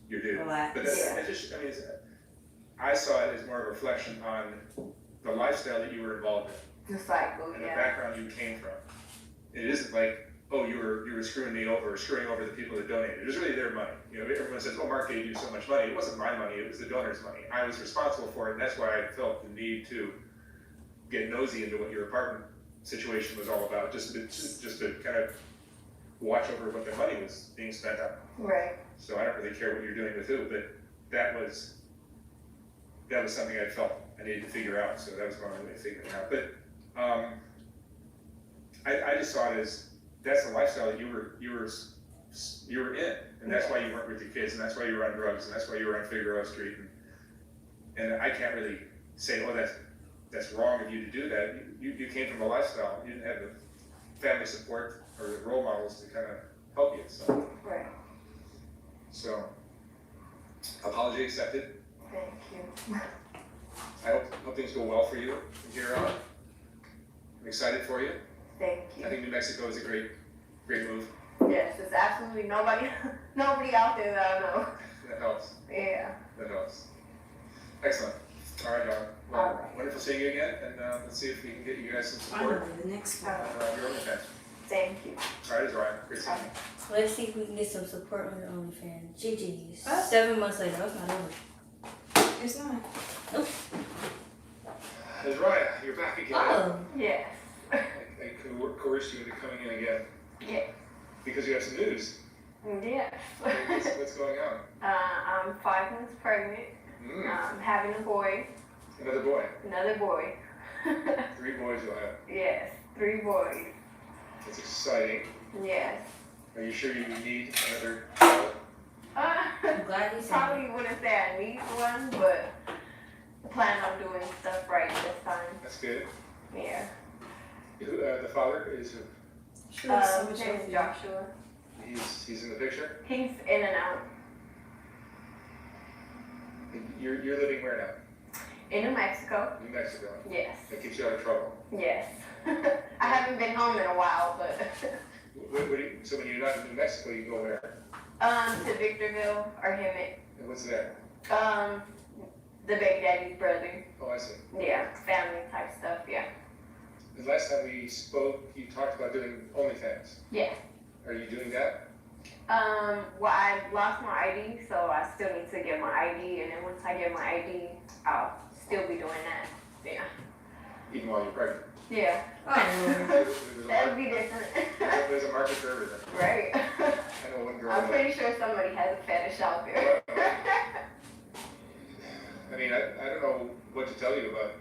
Speaker 3: your dude.
Speaker 1: relaxed.
Speaker 3: But that's just, I mean, I saw it as more of a reflection on the lifestyle that you were involved
Speaker 5: The cycle,
Speaker 3: in and the
Speaker 5: yeah.
Speaker 3: background you came from. It isn't like, oh, you were screwing me over or screwing over the people that donated. It was really their money. You know, everyone says, oh, Mark gave you so much money. It wasn't my money, it was the donor's money. I was responsible for it, and that's why I felt the need to get nosy into what your apartment situation was all about, just to kind of watch over what the money was being spent on.
Speaker 5: Right.
Speaker 3: So I don't really care what you're doing with who, but that was something I felt I needed to figure out, so that was my only way of figuring it out. But I just saw it as that's the lifestyle that you were in, and that's why you weren't with your kids, and that's why you were on drugs, and that's why you were on Figueroa Street, and I can't really say, oh, that's wrong of you to do that. You came from a lifestyle. You didn't have the family support or the role models to kind of help you. So,
Speaker 5: Right.
Speaker 3: so apology accepted.
Speaker 5: Thank you.
Speaker 3: I hope things go well for you from here on. I'm excited for you.
Speaker 5: Thank
Speaker 3: I
Speaker 5: you.
Speaker 3: think New Mexico is a great move.
Speaker 5: Yes, there's absolutely nobody out there that I know.
Speaker 3: That helps.
Speaker 5: Yeah.
Speaker 3: That helps. Excellent. All right, Dawn. Well,
Speaker 5: Alright.
Speaker 3: wonderful seeing you again, and let's see if we can get you guys some
Speaker 1: Finally,
Speaker 3: support
Speaker 1: the next one.
Speaker 3: on your OnlyFans.
Speaker 5: Thank you.
Speaker 3: All right, it's Ryan. Great seeing you.
Speaker 4: Let's see if we can get some support on your OnlyFans. GG's.
Speaker 1: Oh.
Speaker 4: 7 months later, that's not over.
Speaker 1: It's not.
Speaker 3: It's Ryan. You're back again.
Speaker 4: Oh.
Speaker 5: Yes.
Speaker 3: I coerced you into coming in again.
Speaker 5: Yeah.
Speaker 3: Because you have some news.
Speaker 5: Yes.
Speaker 3: What's going on?
Speaker 5: I'm 5 months pregnant. I'm having a boy.
Speaker 3: Another boy.
Speaker 5: Another boy.
Speaker 3: 3 boys you'll have.
Speaker 5: Yes. 3 boys.
Speaker 3: That's exciting.
Speaker 5: Yes.
Speaker 3: Are you sure you need another child?
Speaker 4: I'm glad you said
Speaker 5: Probably wouldn't say I need one, but I plan on doing stuff right this time.
Speaker 3: That's good.
Speaker 5: Yeah.
Speaker 3: Who, the father is who?
Speaker 1: She looks so
Speaker 5: His
Speaker 1: much
Speaker 5: name's
Speaker 1: healthier.
Speaker 5: Joshua.
Speaker 3: He's in the picture.
Speaker 5: He's in and out.
Speaker 3: You're living where now?
Speaker 5: In New Mexico.
Speaker 3: New Mexico.
Speaker 5: Yes.
Speaker 3: That keeps you out of trouble.
Speaker 5: Yes. I haven't been home in a while, but
Speaker 3: So when you're not in New Mexico, you go where?
Speaker 5: to Victorville or Hemet.
Speaker 3: And what's that?
Speaker 5: The Big Daddy's brother.
Speaker 3: Oh, I see.
Speaker 5: Yeah, family type stuff. Yeah.
Speaker 3: The last time we spoke, you talked about doing OnlyFans.
Speaker 5: Yeah.
Speaker 3: Are you doing that?
Speaker 5: Well, I lost my ID, so I still need to get my ID, and then once I get my ID, I'll still be doing that. Yeah.
Speaker 3: Even while you're pregnant.
Speaker 5: Yeah.
Speaker 1: Oh, Lord.
Speaker 3: There's a
Speaker 5: That would
Speaker 3: market-
Speaker 5: be different.
Speaker 3: There's a market for everything.
Speaker 5: Right.
Speaker 3: I know one girl.
Speaker 5: I'm pretty sure somebody has a fetish out there.
Speaker 3: I mean, I don't know what to tell you about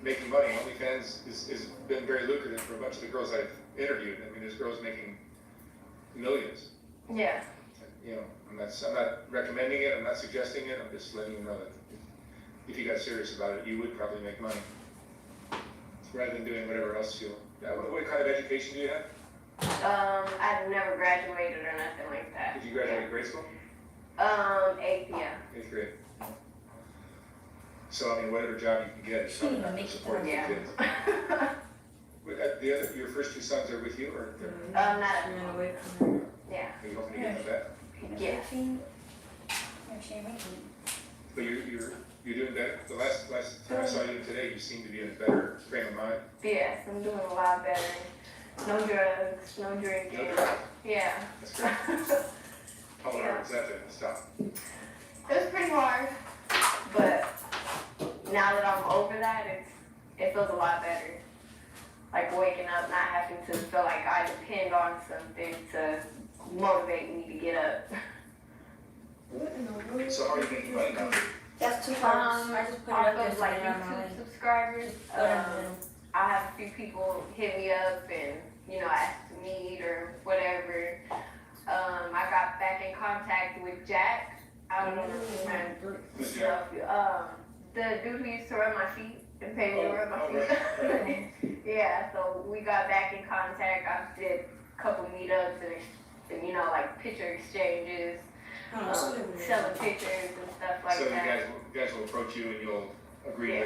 Speaker 3: making money. OnlyFans has been very lucrative for a bunch of the girls I've interviewed. I mean, there's girls making millions.
Speaker 5: Yeah.
Speaker 3: You know, I'm not recommending it. I'm not suggesting it. I'm just letting you know that if you got serious about it, you would probably make money rather than doing whatever else you. What kind of education do you have?
Speaker 5: I've never graduated or nothing like that.
Speaker 3: Did you graduate grade school?
Speaker 5: 8th, yeah.
Speaker 3: 8th grade. So I mean, whatever job you can get, is probably not
Speaker 4: Make
Speaker 3: to
Speaker 4: it
Speaker 3: support the
Speaker 5: Yeah.
Speaker 3: kids. Your first 2 sons are with you, or
Speaker 5: Not
Speaker 1: She ran away from her.
Speaker 5: yeah.
Speaker 3: are you hoping to get them back?
Speaker 5: Yes.
Speaker 3: But you're doing better. The last time I saw you today, you seem to be in a better frame of mind.
Speaker 5: Yes, I'm doing a lot better. No drugs, no drinking.
Speaker 3: No drugs.
Speaker 5: Yeah.
Speaker 3: That's great. How hard was that to stop?
Speaker 5: It was pretty hard, but now that I'm over that, it feels a lot better. Like waking up, not having to feel like I depend on something to motivate me to get up.
Speaker 1: What in the world?
Speaker 3: So how are you making money now?
Speaker 4: That's 2 parts. I just put it up
Speaker 5: Off
Speaker 4: there
Speaker 5: of
Speaker 4: so
Speaker 5: like
Speaker 4: they don't know.
Speaker 5: YouTube subscribers,
Speaker 4: Go down the middle.
Speaker 5: I have a few people hit me up and, ask to meet or whatever. I got back in contact with Jack. I don't know if you remember.
Speaker 3: Who's Jack?
Speaker 5: The dude who used to rub my feet and pay me to rub my
Speaker 3: Oh,
Speaker 5: feet. Yeah, so we got back in contact. I did a couple meetups and like picture exchanges,
Speaker 1: Oh, so they were-
Speaker 5: selling pictures and stuff like
Speaker 3: So you
Speaker 5: that.
Speaker 3: guys will approach you and you'll agree
Speaker 5: Yeah.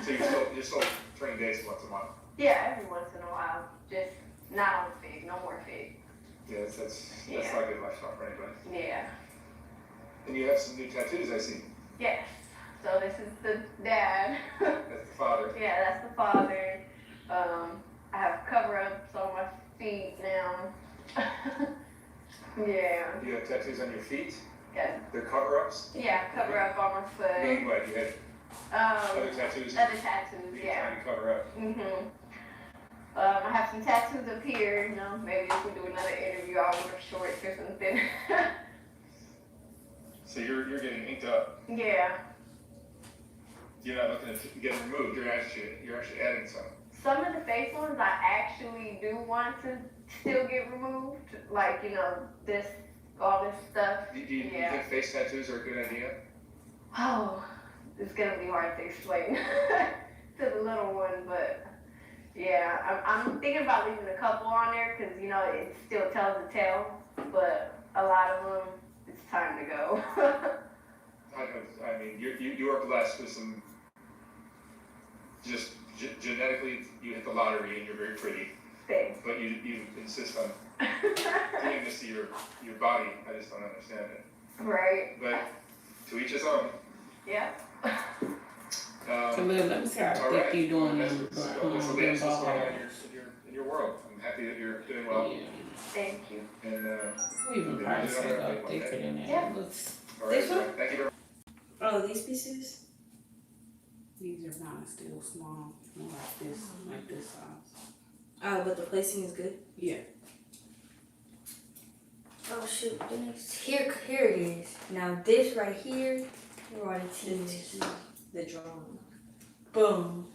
Speaker 3: to. So you're still training days once a month.
Speaker 5: Yeah, every once in a while. Just not on Fig, no more Fig.
Speaker 3: Yeah, that's
Speaker 5: Yeah.
Speaker 3: not a good lifestyle for anybody.
Speaker 5: Yeah.
Speaker 3: And you have some new tattoos, I see.
Speaker 5: Yes. So this is the dad.
Speaker 3: That's the father.
Speaker 5: Yeah, that's the father. I have cover-ups on my feet now. Yeah.
Speaker 3: You have tattoos on your feet.
Speaker 5: Yeah.
Speaker 3: They're cover-ups.
Speaker 5: Yeah, cover-up on my foot.
Speaker 3: Meaning what? You had other tattoos.
Speaker 5: Other tattoos,
Speaker 3: You're
Speaker 5: yeah.
Speaker 3: trying to cover up.
Speaker 5: Mhm. I have some tattoos up here. Maybe if we do another interview, I'll wear shorts or something.
Speaker 3: So you're getting inked up.
Speaker 5: Yeah.
Speaker 3: You're not looking to get them removed. You're actually adding some.
Speaker 5: Some of the face ones I actually do want to still get removed. Like, all this stuff.
Speaker 3: Do you
Speaker 5: Yeah.
Speaker 3: think face tattoos are a good idea?
Speaker 5: Oh, it's gonna be hard to explain to the little one, but yeah, I'm thinking about leaving a couple on there because it still tells the tale, but a lot of them, it's time to go.
Speaker 3: I mean, you are blessed with some. Just genetically, you hit the lottery and you're very pretty,
Speaker 5: Thanks.
Speaker 3: but you insist on doing this to your body. I just don't understand it.
Speaker 5: Right.
Speaker 3: But to each his own.
Speaker 5: Yeah.
Speaker 2: Khalil, let me see how
Speaker 3: All
Speaker 2: thick
Speaker 3: right.
Speaker 2: you doing
Speaker 3: That's
Speaker 2: them,
Speaker 3: what's
Speaker 2: them
Speaker 3: going on
Speaker 2: balls.
Speaker 3: in your world. I'm happy that you're doing well.
Speaker 2: Yeah.
Speaker 5: Thank you.
Speaker 3: And
Speaker 2: We even probably set up thicker than that.
Speaker 5: Yeah.
Speaker 2: It looks,
Speaker 3: all right,
Speaker 1: This one?
Speaker 3: thank you very much.
Speaker 1: Oh, these pieces?
Speaker 2: these are kind of still small, more like this size.
Speaker 1: Oh, but the placing is good.
Speaker 2: Yeah.
Speaker 4: Oh shoot, the next here it is. Now this right here, here are the T's.
Speaker 1: The drawing.
Speaker 4: Boom.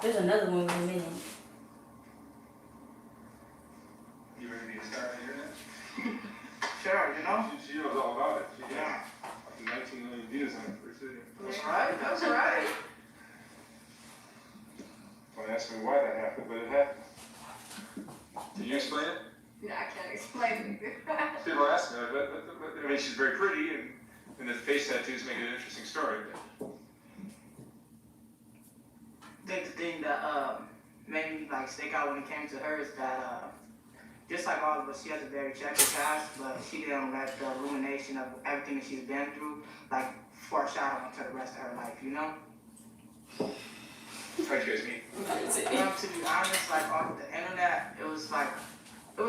Speaker 4: There's another one in a minute.
Speaker 3: You ready to start the internet?
Speaker 7: Sure, you know?
Speaker 3: She knows all about it. She
Speaker 7: Yeah.
Speaker 3: up to 19 million views on the first video.
Speaker 7: That's right, that's right.
Speaker 3: Don't ask me why that happened, but it happened. Can you explain it?
Speaker 5: No, I can't explain it.
Speaker 3: People ask me, but I mean, she's very pretty, and the face tattoos make it an interesting story.
Speaker 7: I think the thing that made me like stick out when it came to her is that just like all of us, she has a very checkered past, but she didn't let the illumination of everything that she's been through like foreshadow into the rest of her life, you know?
Speaker 3: How'd you guys meet?
Speaker 7: To be honest, like off the internet, it was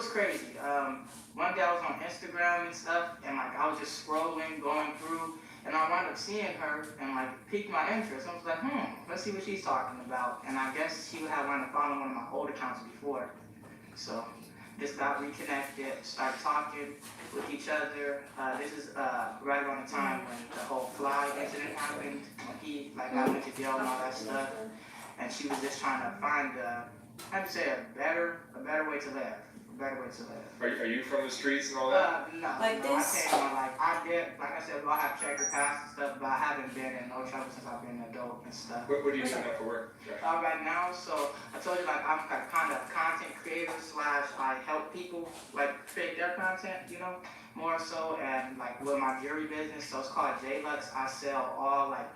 Speaker 7: crazy. One day I was on Instagram and stuff, and like I was just scrolling, going through, and I wound up seeing her and like piqued my interest. I was like, let's see what she's talking about. And I guess she had wound up following one of my old accounts before. So just got reconnected, started talking with each other. This is right around the time when the whole fly incident happened, when he like got went to jail and all that stuff. And she was just trying to find I'd say a better way to live. A better way to live.
Speaker 3: Are you from the streets and all that?
Speaker 7: No,
Speaker 1: Like
Speaker 7: no,
Speaker 1: this?
Speaker 7: I came on like I said, well, I have checker past and stuff, but I haven't been in no trouble since I've been an adult and stuff.
Speaker 3: What are you doing now for work? Josh?
Speaker 7: Right now, so I told you like I'm kind of content creator / I help people like create their content, you know, more so, and like with my jewelry business, so it's called J-Lux. I sell all like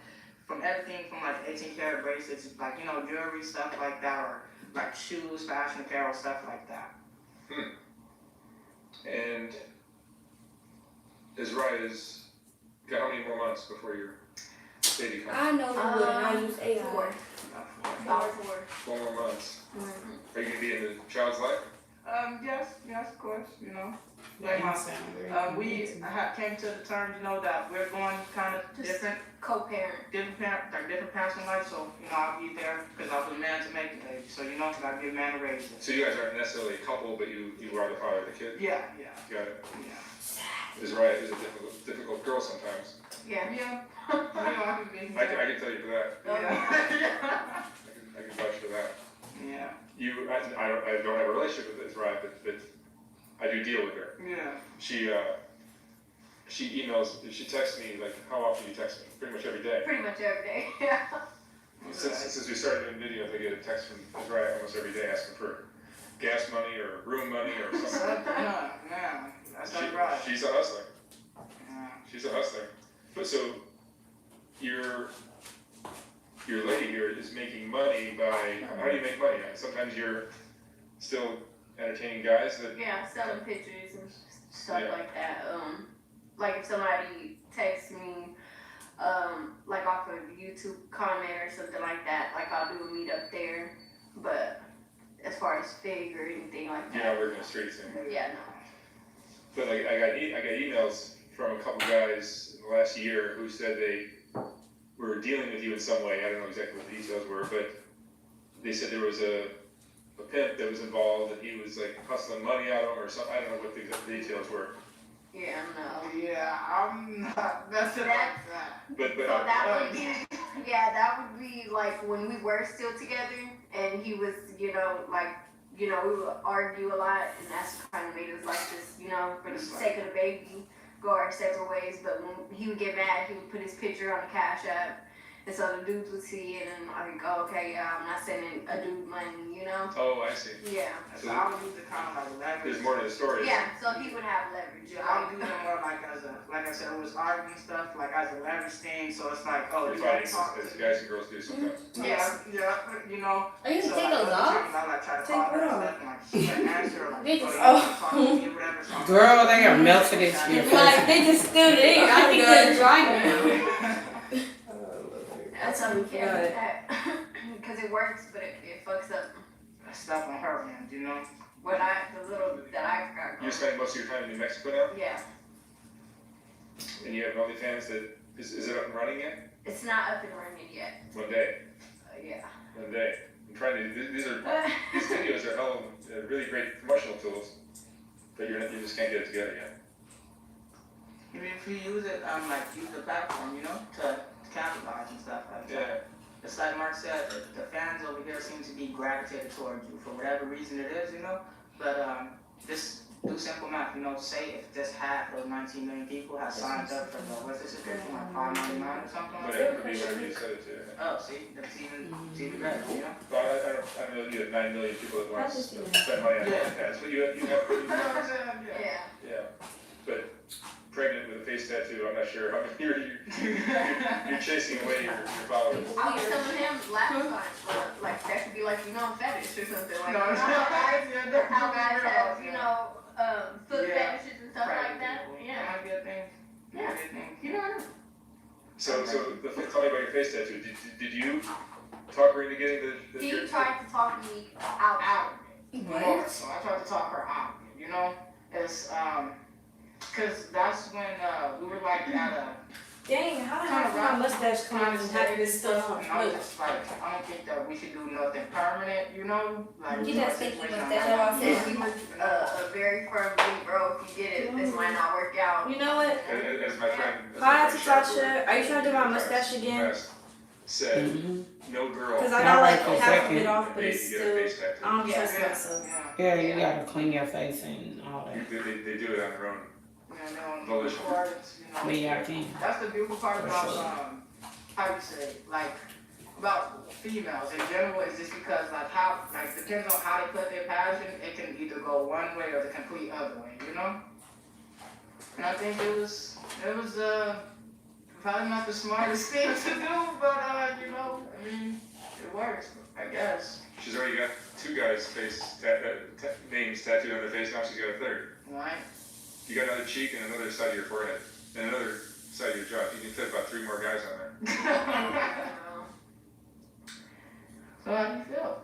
Speaker 7: from everything from like 18 karat bracelets, like, you know, jewelry, stuff like that, or like shoes, fashion apparel, stuff like that.
Speaker 3: And Azraya's got how many more months before your baby comes?
Speaker 4: I know you would, and I use AI.
Speaker 5: 4. About 4.
Speaker 3: 4 more months. Are you gonna be in the child's life?
Speaker 7: Yes, of course, you know.
Speaker 2: That
Speaker 7: Like
Speaker 2: sound very
Speaker 7: we came to the terms, you know, that we're going kind of different paths in life. So, you know, I'll be there because I was a man to make the baby. So, you know, gotta be a man to raise it.
Speaker 3: So you guys aren't necessarily a couple, but you are the father of the kid?
Speaker 7: Yeah.
Speaker 3: Got it. Azraya is a difficult girl sometimes.
Speaker 5: Yeah.
Speaker 7: I can be.
Speaker 3: I can tell you for that.
Speaker 7: Yeah.
Speaker 3: I can vouch for that.
Speaker 7: Yeah.
Speaker 3: I don't have a relationship with Azraya, but I do deal with her.
Speaker 7: Yeah.
Speaker 3: She emails, she texts me, like, how often do you text me? Pretty much every day.
Speaker 5: Pretty much every day. Yeah.
Speaker 3: Since we started doing videos, I get a text from Azraya almost every day asking for gas money or room money or something.
Speaker 7: Yeah. That's not right.
Speaker 3: She's a hustler.
Speaker 7: Yeah.
Speaker 3: She's a hustler. But so, your lady here is making money by, how do you make money? Sometimes you're still entertaining guys that,
Speaker 5: Yeah, selling pictures and stuff
Speaker 3: Yeah.
Speaker 5: like that. Like if somebody texts me, like off of YouTube comment or something like that, like I'll do a meetup there. But as far as fig or anything like
Speaker 3: you're
Speaker 5: that,
Speaker 3: not working the streets anymore.
Speaker 5: yeah, no.
Speaker 3: But like, I got emails from a couple guys in the last year who said they were dealing with you in some way. I don't know exactly what the details were, but they said there was a pimp that was involved and he was like hustling money out of them or something. I don't know what the exact details were.
Speaker 5: Yeah, no.
Speaker 7: Yeah, I'm not messing like that.
Speaker 3: But
Speaker 5: So that would be, yeah, that would be like when we were still together and he was, you know, like, you know, we would argue a lot and that's what kind of made us like this, you know, for the sake of the baby, go our separate ways. But when he would get mad, he would put his picture on the Cash App. And so the dudes would see it and I'm like, oh, okay, yeah, I'm not sending a dude money, you know?
Speaker 3: oh, I see.
Speaker 5: Yeah.
Speaker 7: So I would use the kind of like leverage.
Speaker 3: There's more to the story.
Speaker 5: Yeah, so he would have leverage.
Speaker 7: Yeah, I would use it more like as a, like I said, it was arguing stuff, like as a leverage thing. So it's like, oh,
Speaker 3: We're
Speaker 7: you
Speaker 3: fighting
Speaker 7: gotta talk
Speaker 3: as
Speaker 7: to
Speaker 3: guys and girls do sometimes.
Speaker 7: Yeah, you know.
Speaker 4: Are you
Speaker 7: So
Speaker 4: gonna take
Speaker 7: like,
Speaker 4: those
Speaker 7: other
Speaker 4: off?
Speaker 7: times I like try to
Speaker 1: Take
Speaker 7: talk to her
Speaker 1: what
Speaker 7: and stuff, and like she would answer, like,
Speaker 4: Bitches.
Speaker 7: oh, you talk to me or whatever. So I'm
Speaker 2: Girl, they are melted into your face.
Speaker 4: Like they just stood there. I think they're dry now.
Speaker 5: That's something we can't do that. Cause it works, but it fucks up
Speaker 7: Stuff on her end, you know?
Speaker 5: the little that I got.
Speaker 3: You're spending most of your time in New Mexico now,
Speaker 5: Yeah,
Speaker 3: and you have an OnlyFans that, is it up and running yet?
Speaker 5: it's not up and running yet.
Speaker 3: One day,
Speaker 5: Yeah.
Speaker 3: one day. I'm trying to, these videos are hell, really great promotional tools, but you just can't get it together yet.
Speaker 7: I mean, if you use it, use the platform, you know, to capitalize and stuff like that.
Speaker 3: Yeah.
Speaker 7: It's like Mark said, the fans over here seem to be gravitated towards you for whatever reason it is, you know? But just do simple math, you know, say if just half those 19 million people have signed up for the, what's the subscription, like $5.99 or something like that?
Speaker 3: Whatever you said it to.
Speaker 7: Oh, see, that's even better, you know?
Speaker 3: Well, I don't know, you have 9 million people that want to spend money on
Speaker 7: Yeah.
Speaker 3: OnlyFans, but you have,
Speaker 7: You know what I'm saying? Yeah.
Speaker 5: Yeah.
Speaker 3: yeah. But pregnant with a face tattoo, I'm not sure how many you're chasing away your followers.
Speaker 5: I was telling him last time, like that could be like, fetish or something like
Speaker 7: No,
Speaker 5: that.
Speaker 7: it's not guys,
Speaker 5: How guys have, foot
Speaker 7: Yeah.
Speaker 5: fetishes and stuff like that. Yeah.
Speaker 7: That might be a thing.
Speaker 5: Yeah.
Speaker 7: Might be a thing.
Speaker 5: You know.
Speaker 3: So tell me about your face tattoo. Did you talk her into getting the
Speaker 5: He
Speaker 3: shirt?
Speaker 5: tried to talk me out.
Speaker 7: More so, I tried to talk her out, you know? It's, cause that's when, we were like at a,
Speaker 1: Dang, how the hell did my mustache come out and have this stuff on?
Speaker 7: and I was
Speaker 1: Look.
Speaker 7: just like, I don't think that we should do nothing permanent, you know? Like,
Speaker 4: You
Speaker 7: you know,
Speaker 4: just think he
Speaker 7: situation
Speaker 4: was
Speaker 7: I'm
Speaker 4: that
Speaker 7: in.
Speaker 5: He said he was a very firm believer. If you get it, this might not work out.
Speaker 1: You know what?
Speaker 3: As my friend,
Speaker 1: Hi,
Speaker 3: Sharp,
Speaker 1: Tasha. Are you trying to do my mustache again?
Speaker 3: said,
Speaker 2: Mhm.
Speaker 3: no girl.
Speaker 1: Because I
Speaker 2: Not
Speaker 1: got
Speaker 2: right
Speaker 1: like
Speaker 2: this
Speaker 1: half of
Speaker 2: second.
Speaker 1: it off, but
Speaker 3: They
Speaker 1: it's
Speaker 3: get a
Speaker 1: still.
Speaker 3: face tattoo.
Speaker 1: I don't trust
Speaker 7: Yeah,
Speaker 1: myself.
Speaker 7: yeah.
Speaker 2: Yeah, you gotta clean your face and all that.
Speaker 3: They do it on their own.
Speaker 7: Yeah,
Speaker 3: Volition.
Speaker 2: But yeah, I can.
Speaker 7: That's the beautiful part
Speaker 2: For
Speaker 7: about,
Speaker 2: sure.
Speaker 7: how you say, like, about females in general is just because, like, depends on how they put their passion, it can either go one way or the complete other way, you know? And I think it was, probably not the smartest thing to do, but, I mean, it works, I guess,
Speaker 3: She's already got 2 guys' face names tattooed on their face. Now she's got a third.
Speaker 7: right?
Speaker 3: You got another cheek and another side of your forehead and another side of your jaw. You can fit about 3 more guys on there.
Speaker 7: So how do you feel?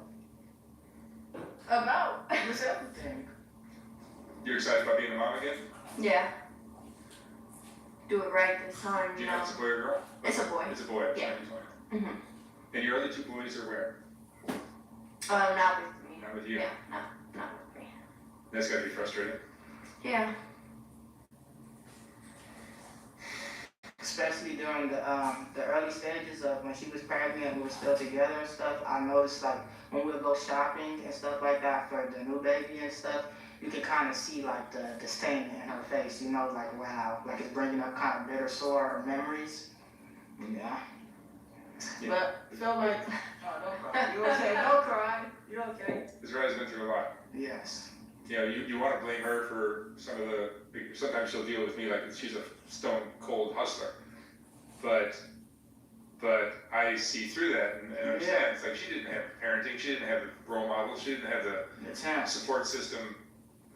Speaker 5: About.
Speaker 7: Just everything.
Speaker 3: You're excited about being a mom again?
Speaker 5: Yeah. Do it right this time,
Speaker 3: Do you know if it's a boy or a girl?
Speaker 5: It's a boy.
Speaker 3: It's a boy.
Speaker 5: Yeah.
Speaker 3: Sorry.
Speaker 5: Mhm.
Speaker 3: And your other 2 boys are where?
Speaker 5: Not with me.
Speaker 3: Not with you.
Speaker 5: Yeah, not with me.
Speaker 3: That's gotta be frustrating.
Speaker 5: Yeah.
Speaker 7: Especially during the early stages of when she was pregnant and we were still together and stuff, I noticed like when we would go shopping and stuff like that for the new baby and stuff, you can kind of see like the disdain in her face, you know, like wow, like it's bringing up kind of bitter sore memories. Yeah. But I feel like, oh, don't cry. You okay? Don't cry. You're okay.
Speaker 3: This ride's been through a lot.
Speaker 7: Yes.
Speaker 3: You know, you want to blame her for some of the, sometimes she'll deal with me like she's a stone cold hustler. But I see through that and understand. It's like she didn't have parenting, she didn't have the role models, she didn't have the support system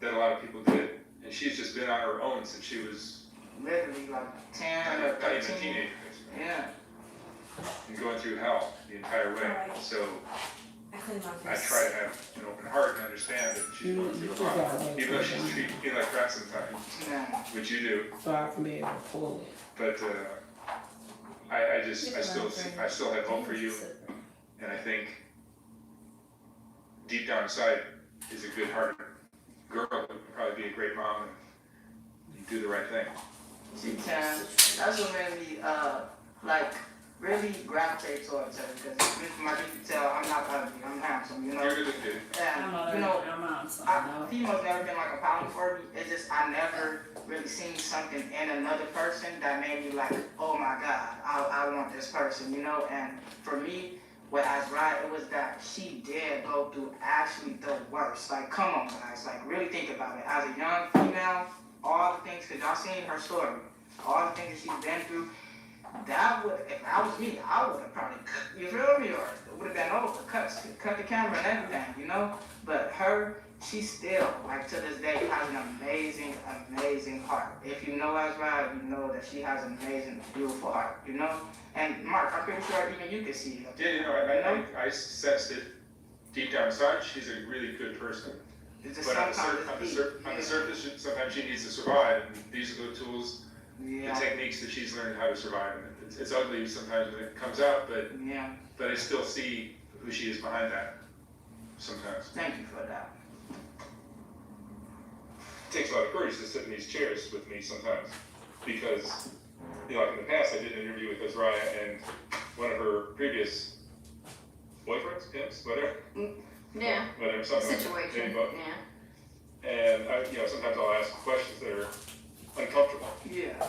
Speaker 3: that a lot of people did. And she's just been on her own since she was
Speaker 7: Literally like 10 or
Speaker 3: not even a
Speaker 7: 13.
Speaker 3: teenager.
Speaker 7: Yeah.
Speaker 3: And going through hell the entire way.
Speaker 1: Right.
Speaker 3: So
Speaker 1: I clean my
Speaker 3: I
Speaker 1: face.
Speaker 3: try to have an open heart and understand that she's going through a lot. Even though she's treating me like crap sometimes,
Speaker 7: Yeah.
Speaker 3: which you do.
Speaker 2: So I can be able to pull it.
Speaker 3: But I still have hope for you, and I think deep down inside is a good-hearted girl who can probably be a great mom and do the right thing.
Speaker 7: She can. That's what made me like really gravitate towards her because from my you can tell I'm not ugly, I'm handsome, you know.
Speaker 3: You're a good kid.
Speaker 7: And you know, females never been like a problem for me. It's just I never really seen something in another person that made me like, oh my God, I want this person, you know. And for me, what I was right, it was that she did go through actually the worst. Like, come on, guys, like really think about it. As a young female, all the things, because y'all seen her story, all the things that she's been through. That would, if that was me, I would have probably cut, you feel me, or it would have been over, cut the camera and everything, you know. But her, she still, like to this day, has an amazing, amazing heart. If you know Ezra, you know that she has an amazing, beautiful heart, you know? And Mark, I'm pretty sure even you can see it.
Speaker 3: Yeah, you know, I sensed it deep down inside. She's a really good person.
Speaker 7: It's just
Speaker 3: But on
Speaker 7: sometimes
Speaker 3: the surface, sometimes she needs to survive, and these are the tools,
Speaker 7: yeah,
Speaker 3: the techniques that she's learned how to survive. And it's ugly sometimes when it comes out,
Speaker 7: yeah.
Speaker 3: but I still see who she is behind that sometimes.
Speaker 7: Thank you for that.
Speaker 3: It takes a lot of courage to sit in these chairs with me sometimes, because, you know, like in the past, I did an interview with Azariah and one of her previous boyfriends, pimps, whatever,
Speaker 1: Yeah.
Speaker 3: whatever, something like
Speaker 1: Situation.
Speaker 3: maybe both.
Speaker 1: Yeah.
Speaker 3: And I, you know, sometimes I'll ask questions that are uncomfortable.
Speaker 7: Yeah.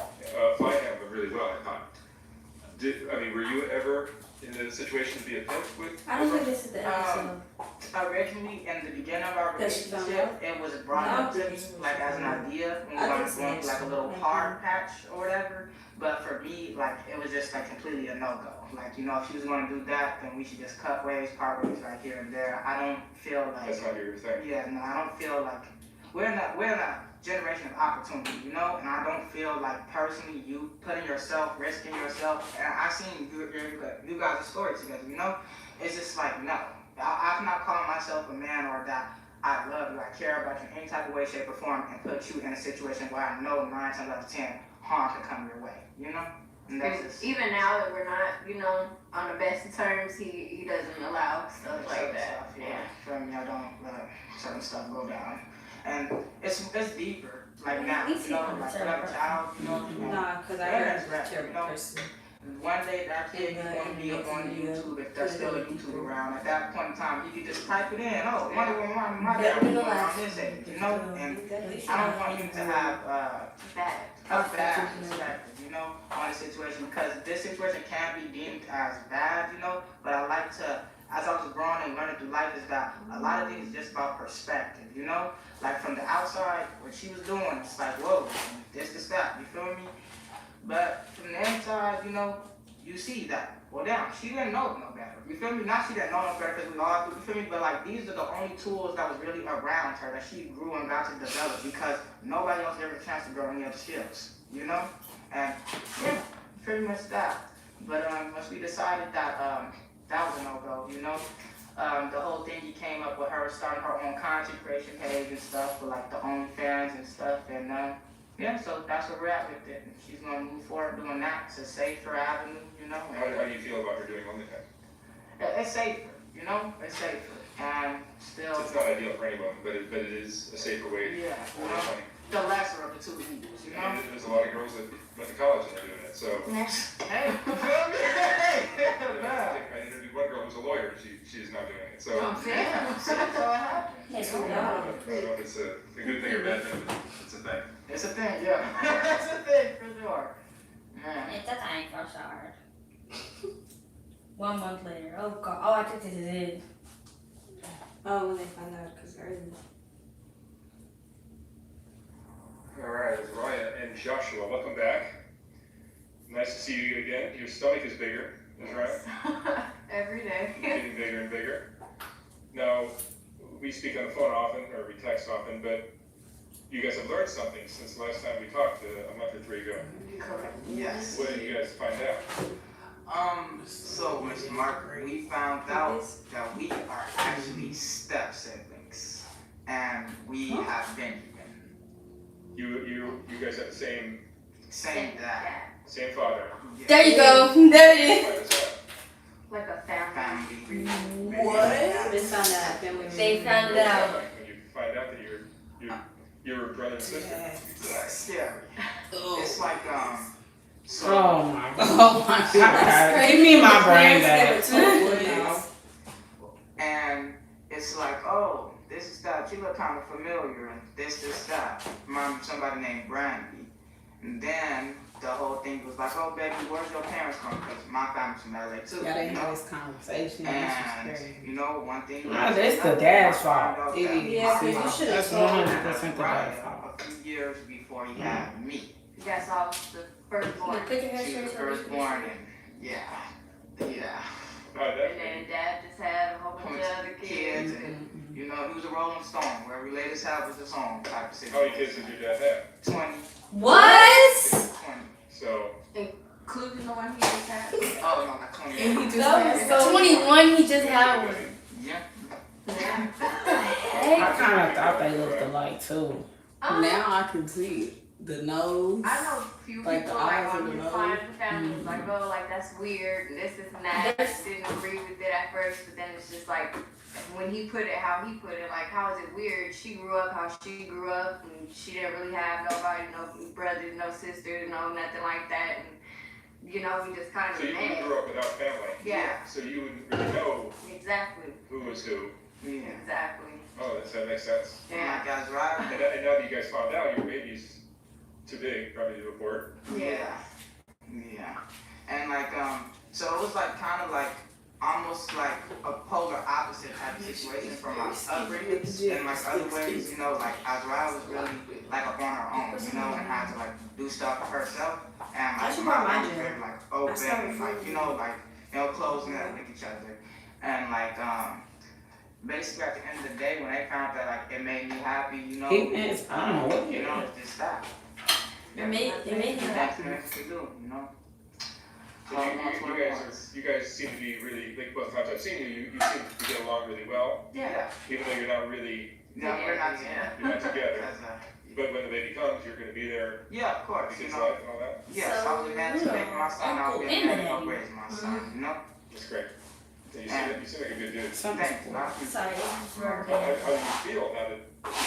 Speaker 3: Fly handled them really well, I thought. Were you ever in a situation to be a pimp with?
Speaker 4: I don't think this is the episode.
Speaker 7: Originally, in the beginning of our
Speaker 1: That she found
Speaker 7: relationship, it was brought up to me like as an idea when we
Speaker 1: I
Speaker 7: were
Speaker 1: think
Speaker 7: going through like a little
Speaker 1: so.
Speaker 7: hard patch or whatever. But for me, like it was just like completely a no-go. Like, you know, if she was going to do that, then we should just cut ways, part ways right here and there. I don't feel like
Speaker 3: That's not your thing.
Speaker 7: yeah, no, I don't feel like we're in a generation of opportunity, you know, and I don't feel like personally you putting yourself, risking yourself, and I seen you guys' story together, you know, it's just like, no, I'm not calling myself a man or that I love you, I care about you in any type of way, shape, or form, and put you in a situation where I know 9 times out of 10 harm could come your way, you know, and that's just
Speaker 1: Even now that we're not, you know, on the best of terms, he doesn't allow stuff like
Speaker 7: certain
Speaker 1: that.
Speaker 7: stuff, yeah. For me, I don't let certain stuff go down. And it's deeper, like now,
Speaker 4: We
Speaker 7: you
Speaker 4: see
Speaker 7: know,
Speaker 4: I'm a
Speaker 7: like
Speaker 4: terrible
Speaker 7: without a child, you know,
Speaker 1: Nah, cause I
Speaker 7: Yeah,
Speaker 1: heard
Speaker 7: that's
Speaker 1: he's
Speaker 7: right,
Speaker 1: a terrible
Speaker 7: you know.
Speaker 1: person.
Speaker 7: one day that kid is going to be up on YouTube, if there's still a YouTube around, at that point in time, you can just type it in, oh, Wonder Woman, my dad was born on this age, you know, and I don't want him to have
Speaker 1: Bad.
Speaker 7: a bad perspective, you know, on the situation, because this situation can be deemed as bad, you know, but I like to, as I was growing and learning through life, is that a lot of things is just about perspective, you know, like from the outside, what she was doing, it's like, whoa, this is that, you feel me? But from the inside, you know, you see that, well, damn, she didn't know no better, you feel me? Not she didn't know no better because we all do, you feel me? But like, these are the only tools that was really around her that she grew and got to develop, because nobody else ever had a chance to grow any other skills, you know? And yeah, pretty much that. But once we decided that that was a no-go, you know? The whole thing, he came up with her starting her own content creation page and stuff for like the OnlyFans and stuff, and yeah, so that's where we're at with it. She's gonna move forward doing that. It's a safer avenue, you know?
Speaker 3: How do you feel about her doing OnlyFans?
Speaker 7: It's safer, you know? It's safer. And still,
Speaker 3: It's not ideal for anyone, but it is a safer way
Speaker 7: yeah,
Speaker 3: to
Speaker 7: you
Speaker 3: earn
Speaker 7: know?
Speaker 3: money.
Speaker 7: The lesser of the two evils, you know?
Speaker 3: And there's a lot of girls that went to college and are doing it, so.
Speaker 7: Hey, you feel me? Hey, man.
Speaker 3: I interviewed one girl who's a lawyer, she's not doing it, so.
Speaker 7: Yeah, so it happens.
Speaker 4: Yes,
Speaker 3: I
Speaker 4: we
Speaker 3: don't
Speaker 4: are.
Speaker 3: know if it's a good thing or bad thing, but it's a thing.
Speaker 7: It's a thing, yeah. It's a thing, for sure. Man.
Speaker 4: It's a time for sure. 1 month later. Oh god. Oh, I think this is it.
Speaker 1: Oh, when they find out, cause early.
Speaker 3: All right, Ryan and Joshua, welcome back. Nice to see you again. Your stomach is bigger, is right?
Speaker 1: Every day.
Speaker 3: Getting bigger and bigger. Now, we speak on the phone often, or we text often, but you guys have learned something since the last time we talked a month or 3 ago.
Speaker 7: Correct. Yes.
Speaker 3: What did you guys find out?
Speaker 7: So Mr. Mark, we found out that we are actually step siblings, and we have been
Speaker 3: You guys have the same
Speaker 7: dad,
Speaker 3: father.
Speaker 7: yeah,
Speaker 4: There you go. There it is.
Speaker 3: Why is that?
Speaker 1: Like a family.
Speaker 7: family.
Speaker 1: What? They found out family.
Speaker 4: They found it out.
Speaker 3: Like when you find out that you're a brother and sister.
Speaker 7: Yeah, scary. It's like so.
Speaker 2: Oh my god. Give me my brain back.
Speaker 7: And it's like, oh, this is that. You look kind of familiar, and this, that. Remember somebody named Brandy. And then the whole thing was like, oh, baby, where's your parents from? Because my family's from LA too.
Speaker 2: Yeah, they
Speaker 7: you
Speaker 2: had
Speaker 7: know?
Speaker 2: this conversation.
Speaker 7: And,
Speaker 2: This is
Speaker 7: you know, one thing.
Speaker 2: Nah, that's the dad's fault.
Speaker 1: Yeah, 'cause you should've
Speaker 2: That's
Speaker 1: told him.
Speaker 2: 100% the dad's fault.
Speaker 7: A few years before he had me.
Speaker 1: You guys saw the firstborn.
Speaker 4: Put your hair
Speaker 7: She was
Speaker 4: straight so we can
Speaker 7: firstborn,
Speaker 4: see.
Speaker 7: and yeah.
Speaker 3: How'd that
Speaker 1: And then dad just had a whole bunch of other kids.
Speaker 7: And, You know, he was a Rolling Stone. Wherever he laid his hat was his home type of situation.
Speaker 3: How many kids did your dad have?
Speaker 7: 20.
Speaker 1: What?
Speaker 7: 20.
Speaker 3: So,
Speaker 1: Including the one he just had.
Speaker 7: Oh, no, not 20.
Speaker 2: And he just
Speaker 1: That
Speaker 2: had
Speaker 1: was so
Speaker 4: 21, he just had one.
Speaker 7: Yeah.
Speaker 2: I kind of thought they looked alike too.
Speaker 8: Now I can see the nose.
Speaker 5: I know a few
Speaker 8: Like
Speaker 5: people
Speaker 8: the
Speaker 5: like
Speaker 8: eyes
Speaker 5: on
Speaker 8: and the
Speaker 5: his
Speaker 8: nose.
Speaker 5: side of the family was like, oh, like that's weird and this and that. I didn't agree with it at first, but then it's just like when he put it how he put it, like how is it weird? She grew up how she grew up and she didn't really have nobody, no brothers, no sisters, no nothing like that. And you know, we just kind
Speaker 3: so
Speaker 5: of
Speaker 3: you
Speaker 5: met.
Speaker 3: grew up without family.
Speaker 5: Yeah.
Speaker 3: So you wouldn't really know
Speaker 5: Exactly.
Speaker 3: who was who.
Speaker 7: Yeah.
Speaker 5: Exactly.
Speaker 3: Oh, that makes sense.
Speaker 7: Yeah. Guys, right?
Speaker 3: And now that you guys found out your baby's too big, probably to abort.
Speaker 5: Yeah.
Speaker 7: Yeah. And like, so it was like kind of like almost like a polar opposite type of situation from my upbringings in like other ways, you know, like Azrael was really like up on her own, you know, and had to like do stuff for herself. And
Speaker 1: I
Speaker 7: like
Speaker 1: should
Speaker 7: my
Speaker 1: buy
Speaker 7: mom
Speaker 1: my
Speaker 7: was
Speaker 1: gym.
Speaker 7: very like open, like, you know, like, you know, closing that with each other. And like, basically at the end of the day, when they found that like it made me happy, you know,
Speaker 2: He is, I don't know.
Speaker 7: you know, it's just that.
Speaker 1: It made him
Speaker 7: That's
Speaker 1: happy.
Speaker 7: what to do, you know.
Speaker 3: So you guys seem to be really, like both times I've seen you, you seem to get along really well,
Speaker 7: Yeah.
Speaker 3: even though you're not really,
Speaker 7: No, we're not together.
Speaker 3: you're not together.
Speaker 7: That's
Speaker 3: But when the baby comes, you're gonna be there
Speaker 7: yeah, of course, you
Speaker 3: because
Speaker 7: know.
Speaker 3: life and all that.
Speaker 7: Yes, I was a man to make my son, I was a man to help raise my son, you know.
Speaker 3: That's great. So you seem like a good dude.
Speaker 7: Thank you. I appreciate
Speaker 1: Sorry.
Speaker 3: How do you feel now that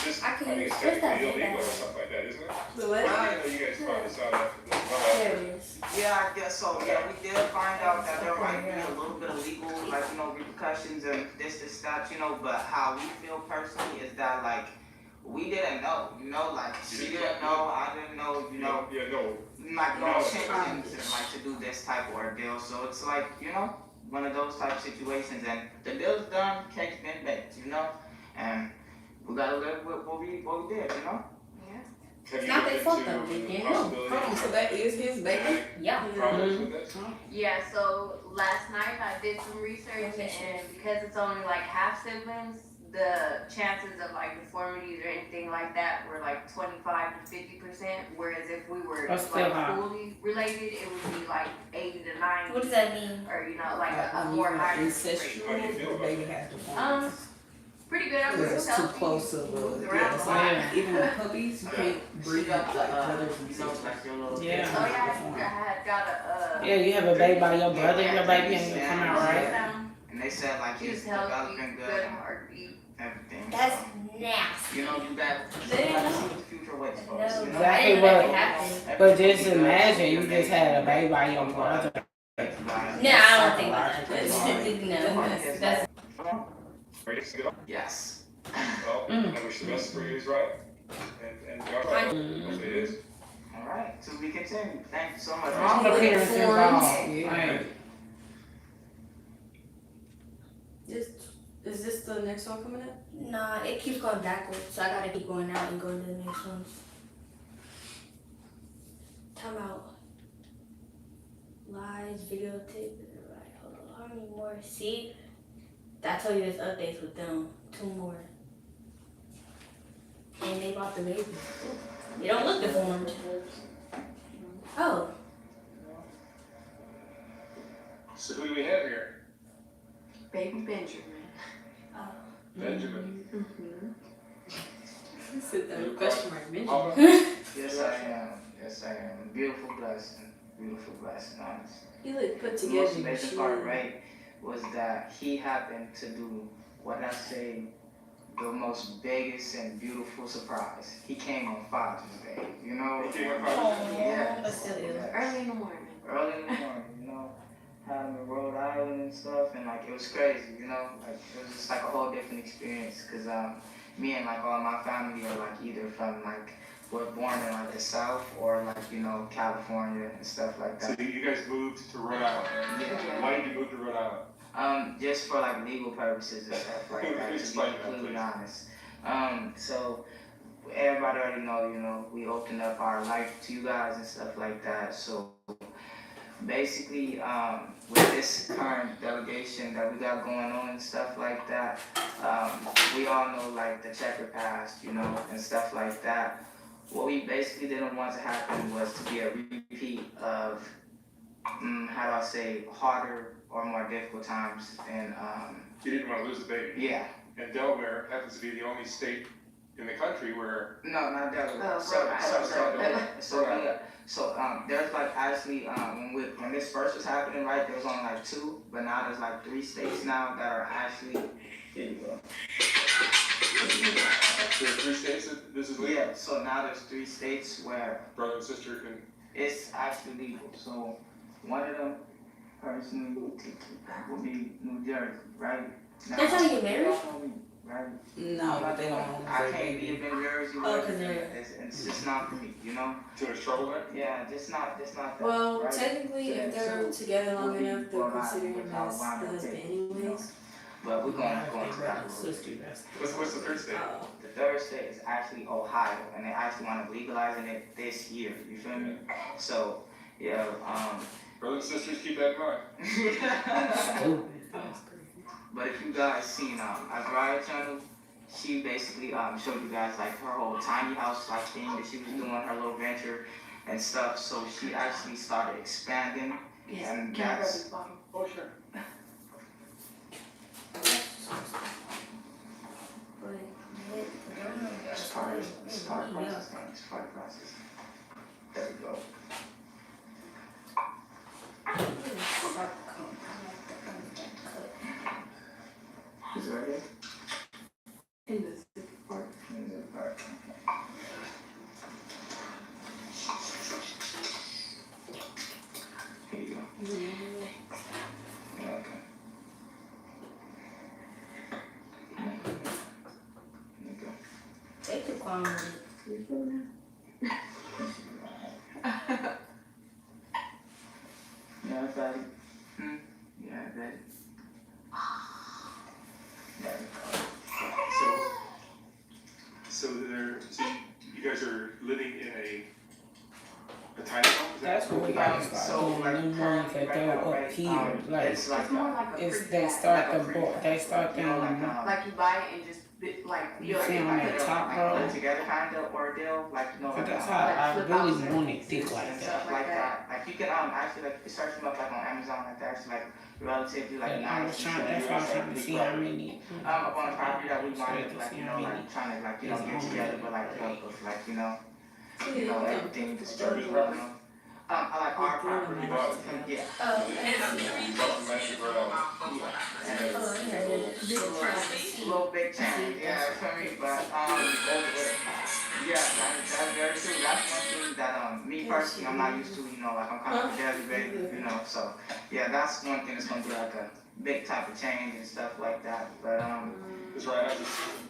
Speaker 3: this, I think it's technically illegal or something like that, isn't it?
Speaker 1: The what?
Speaker 3: I know you guys found this out after this.
Speaker 1: There it is.
Speaker 7: Yeah, I guess so. Yeah, we did find out that there might be a little bit of legal, like, you know, repercussions and this, that, you know, but how we feel personally is that, like, we didn't know, you know, like, she didn't know, I didn't know, you know,
Speaker 3: Yeah, no.
Speaker 7: like, no intentions and, like, to do this type of ordeal. So it's like, you know, one of those type of situations, and the deal's done, cake's been baked, you know, and we gotta live with what we did, you know.
Speaker 3: Have you
Speaker 4: not
Speaker 3: looked
Speaker 4: their fault
Speaker 3: into
Speaker 4: though, they
Speaker 3: the
Speaker 4: didn't
Speaker 3: possibility
Speaker 8: Hold on,
Speaker 3: of
Speaker 8: so that is his baby?
Speaker 3: genetic
Speaker 4: Yeah.
Speaker 3: problems with this?
Speaker 5: Yeah, so last night I did some research and because it's only like half siblings, the chances of like deformities or anything like that were like 25 to 50%, whereas if we were
Speaker 2: That's still
Speaker 5: like
Speaker 2: high.
Speaker 5: fully related, it would be like 80 to 90.
Speaker 4: What does that mean?
Speaker 5: Or you know, like
Speaker 8: I
Speaker 5: a
Speaker 8: mean,
Speaker 5: more higher rate.
Speaker 8: incestual,
Speaker 3: How do you feel
Speaker 8: the
Speaker 3: about
Speaker 8: baby
Speaker 3: that?
Speaker 8: has deformities.
Speaker 5: Pretty good. I'm
Speaker 8: Because
Speaker 5: just
Speaker 8: it's too
Speaker 5: healthy.
Speaker 8: close of
Speaker 5: Moves
Speaker 8: a,
Speaker 5: around
Speaker 8: yeah,
Speaker 5: a
Speaker 8: it's
Speaker 5: lot.
Speaker 8: like, even the puppies, you can't breed like brothers and
Speaker 7: you know,
Speaker 8: sisters.
Speaker 7: like your little
Speaker 2: Yeah.
Speaker 5: Oh yeah, I had got a
Speaker 2: Yeah, you have a baby by your brother, your baby ain't gonna come out right.
Speaker 7: And they said like
Speaker 5: He's
Speaker 7: he's
Speaker 5: healthy,
Speaker 7: developing
Speaker 5: good
Speaker 7: good,
Speaker 5: heartbeat.
Speaker 7: everything.
Speaker 4: That's
Speaker 7: So,
Speaker 4: nasty.
Speaker 7: you know, you got
Speaker 4: They
Speaker 7: to
Speaker 4: didn't
Speaker 7: see what the future waits for us.
Speaker 4: No,
Speaker 7: You know?
Speaker 4: I
Speaker 2: Exactly
Speaker 4: didn't know that
Speaker 2: what-
Speaker 4: could happen.
Speaker 2: But just imagine you just had a baby by your brother.
Speaker 4: No, I don't think that. No, that's
Speaker 3: Ready to go?
Speaker 7: Yes.
Speaker 3: Well, I wish the best for you, is right? And God, hopefully it is.
Speaker 7: All right. To be continued. Thank you so much.
Speaker 2: All the parents involved.
Speaker 8: Yeah.
Speaker 2: Right.
Speaker 1: Is this the next one coming up?
Speaker 4: Nah, it keeps going backwards, so I gotta keep going out and going to the next ones. Time out. Lies, videotape. Right, hold on. How many more? See? I told you there's updates with them. 2 more. And they bought the baby. They don't look deformed. Oh,
Speaker 3: So who do we have here?
Speaker 1: Baby Benjamin.
Speaker 3: Benjamin.
Speaker 1: Sit there, question mark, Benjamin.
Speaker 3: Papa?
Speaker 7: Yes, I am. Yes, I am. Beautiful blessing. Beautiful blessing, honestly.
Speaker 1: You look put
Speaker 7: The
Speaker 1: together.
Speaker 7: most amazing part, right, was that he happened to do what I say the most biggest and beautiful surprise. He came on Father's Day, you know?
Speaker 3: He came on Father's Day?
Speaker 7: Yes.
Speaker 4: But still is.
Speaker 7: Yes.
Speaker 1: Early in the morning.
Speaker 7: Early in the morning, you know? Had him in Rhode Island and stuff, and like it was crazy, you know? Like it was just like a whole different experience, cause me and like all my family are like either from like we're born in like the South or like, you know, California and stuff like
Speaker 3: So
Speaker 7: that.
Speaker 3: you guys moved to Rhode Island.
Speaker 7: Yeah.
Speaker 3: Why did you move to Rhode Island?
Speaker 7: Just for like legal purposes and stuff like that, to be
Speaker 3: Explain that,
Speaker 7: completely
Speaker 3: please.
Speaker 7: honest. So everybody already know, you know, we opened up our life to you guys and stuff like that. So basically, with this current delegation that we got going on and stuff like that, we all know like the checker pass, you know, and stuff like that. What we basically didn't want to happen was to be a repeat of, how do I say, harder or more difficult times. And
Speaker 3: You didn't want to lose the baby.
Speaker 7: yeah.
Speaker 3: And Delaware happens to be the only state in the country where.
Speaker 7: No, not Delaware. There's like actually when this first was happening, right? There was only like 2, but now there's like 3 states now that are actually. Here you go.
Speaker 3: There are 3 states that this is legal.
Speaker 7: Yeah. So now there's 3 states where
Speaker 3: Brother and sister can.
Speaker 7: it's actually legal. So one of them personally would be New Jersey, right? Now,
Speaker 4: They're trying to get married?
Speaker 7: Right?
Speaker 8: No, but they don't want
Speaker 7: I
Speaker 8: to
Speaker 7: can't be in Jersey.
Speaker 4: Oh, 'cause they're-
Speaker 7: it's just not for me, you know?
Speaker 3: Too much trouble there?
Speaker 7: Yeah, just not that.
Speaker 1: Well,
Speaker 7: right?
Speaker 1: technically, if they're together long enough, they're considering him as the husband anyways.
Speaker 7: But we're going to that road.
Speaker 8: sister. That's
Speaker 3: What's the third state?
Speaker 1: Oh.
Speaker 7: The third state is actually Ohio, and they actually want to legalizing it this year. You feel me? So, yeah.
Speaker 3: Brothers and sisters, keep that in mind.
Speaker 8: stupid. That's crazy.
Speaker 7: But if you guys seen Azariah channel, she basically showed you guys like her whole tiny house like thing that she was doing, her little venture and stuff. So she actually started expanding, and
Speaker 5: Can I grab
Speaker 7: that's
Speaker 5: this bottle?
Speaker 3: Oh, sure.
Speaker 7: it's part of process. It's part of process. There we go. Is it right here?
Speaker 5: In the sticky part.
Speaker 7: Here you go. Yeah, okay. Here you go.
Speaker 4: Take the quality.
Speaker 7: Yeah, I got it. Yeah, I got it. There we go.
Speaker 3: So you guys are living in a tiny home? Is that?
Speaker 2: That's what we gotta
Speaker 7: So,
Speaker 2: start doing.
Speaker 7: like,
Speaker 2: Them ones that
Speaker 7: right
Speaker 2: go
Speaker 7: now,
Speaker 2: up
Speaker 7: right,
Speaker 2: here, like
Speaker 7: it's like
Speaker 5: It's more like a
Speaker 2: it's
Speaker 5: prefab.
Speaker 2: they start
Speaker 7: like a
Speaker 2: the board. They start
Speaker 7: you know, like,
Speaker 2: them.
Speaker 5: Like you buy it and just like
Speaker 2: You
Speaker 5: like
Speaker 2: see on
Speaker 5: buy
Speaker 2: the
Speaker 5: it.
Speaker 2: top
Speaker 7: like,
Speaker 2: row?
Speaker 7: put together kind of ordeal, like, you know,
Speaker 2: But
Speaker 7: like,
Speaker 2: that's how I
Speaker 5: flip
Speaker 2: really
Speaker 5: out
Speaker 2: want it thick like
Speaker 7: and
Speaker 2: that.
Speaker 7: stuff like that. Like you can actually like search them up like on Amazon, like that's like relatively like
Speaker 2: But I was
Speaker 7: nice.
Speaker 2: trying. That's why I was trying to see how many.
Speaker 7: Up on a property that we wanted, like,
Speaker 2: See
Speaker 7: you
Speaker 2: how
Speaker 7: know,
Speaker 2: many
Speaker 7: like trying to like, you know,
Speaker 2: is
Speaker 7: get
Speaker 2: on
Speaker 7: together,
Speaker 2: there.
Speaker 7: but like help us, like, you know,
Speaker 1: Yeah.
Speaker 7: everything to start, you
Speaker 3: Started
Speaker 7: know. I like our property,
Speaker 3: Wow.
Speaker 7: yeah.
Speaker 4: Oh,
Speaker 3: Complimentary bread.
Speaker 7: Little big change, yeah, for me, but, yeah, that's very true. That's one thing that, me personally, I'm not used to, you know, like, I'm kind of a daily baby, you know, so, yeah, that's one thing that's gonna be like a big type of change and stuff like that, but,
Speaker 3: That's right.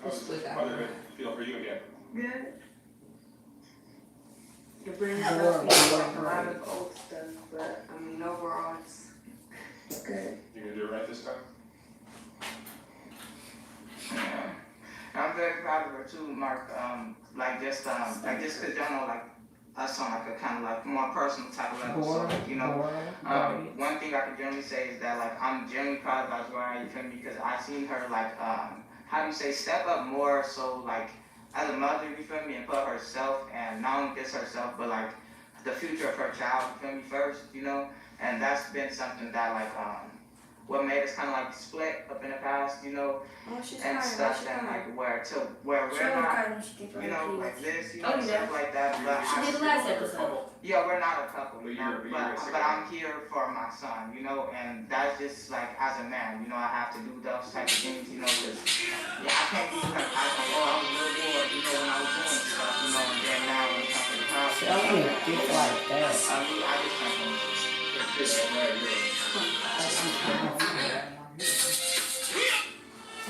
Speaker 3: How's motherhood feel for you again?
Speaker 5: Good. It brings
Speaker 2: Bored,
Speaker 5: up
Speaker 2: bored,
Speaker 5: a lot of old stuff, but I mean overall it's good.
Speaker 3: You gonna do it right this time?
Speaker 7: yeah. I'm very proud of her too, Mark, like just cause y'all know, like, us on like a kind of like more personal type of level, so like, you know, one thing I can generally say is that like I'm genuinely proud of Azariah, you feel me, because I seen her like, how do you say, step up more, so like, as a mother, you feel me, and put herself, and not only just herself, but like, the future of her child, you feel me, first, you know, and that's been something that like, what made us kind of like split up in the past, you know,
Speaker 1: Oh, she's
Speaker 7: and
Speaker 1: fine.
Speaker 7: stuff, and like where we're not, you know, like this, you know,
Speaker 4: Oh, yeah.
Speaker 7: stuff like that, but
Speaker 4: She did the last episode.
Speaker 7: yeah, we're not a couple,
Speaker 3: But
Speaker 7: you know,
Speaker 3: you're
Speaker 7: but
Speaker 3: single.
Speaker 7: I'm here for my son, you know, and that's just like, as a man, you know, I have to do those type of things, you know, cause, yeah, I can't be like, I was a little boy, you know, when I was doing stuff, you know, and then now when it comes to the house,
Speaker 2: I want it thick like that.
Speaker 7: I just can't do it.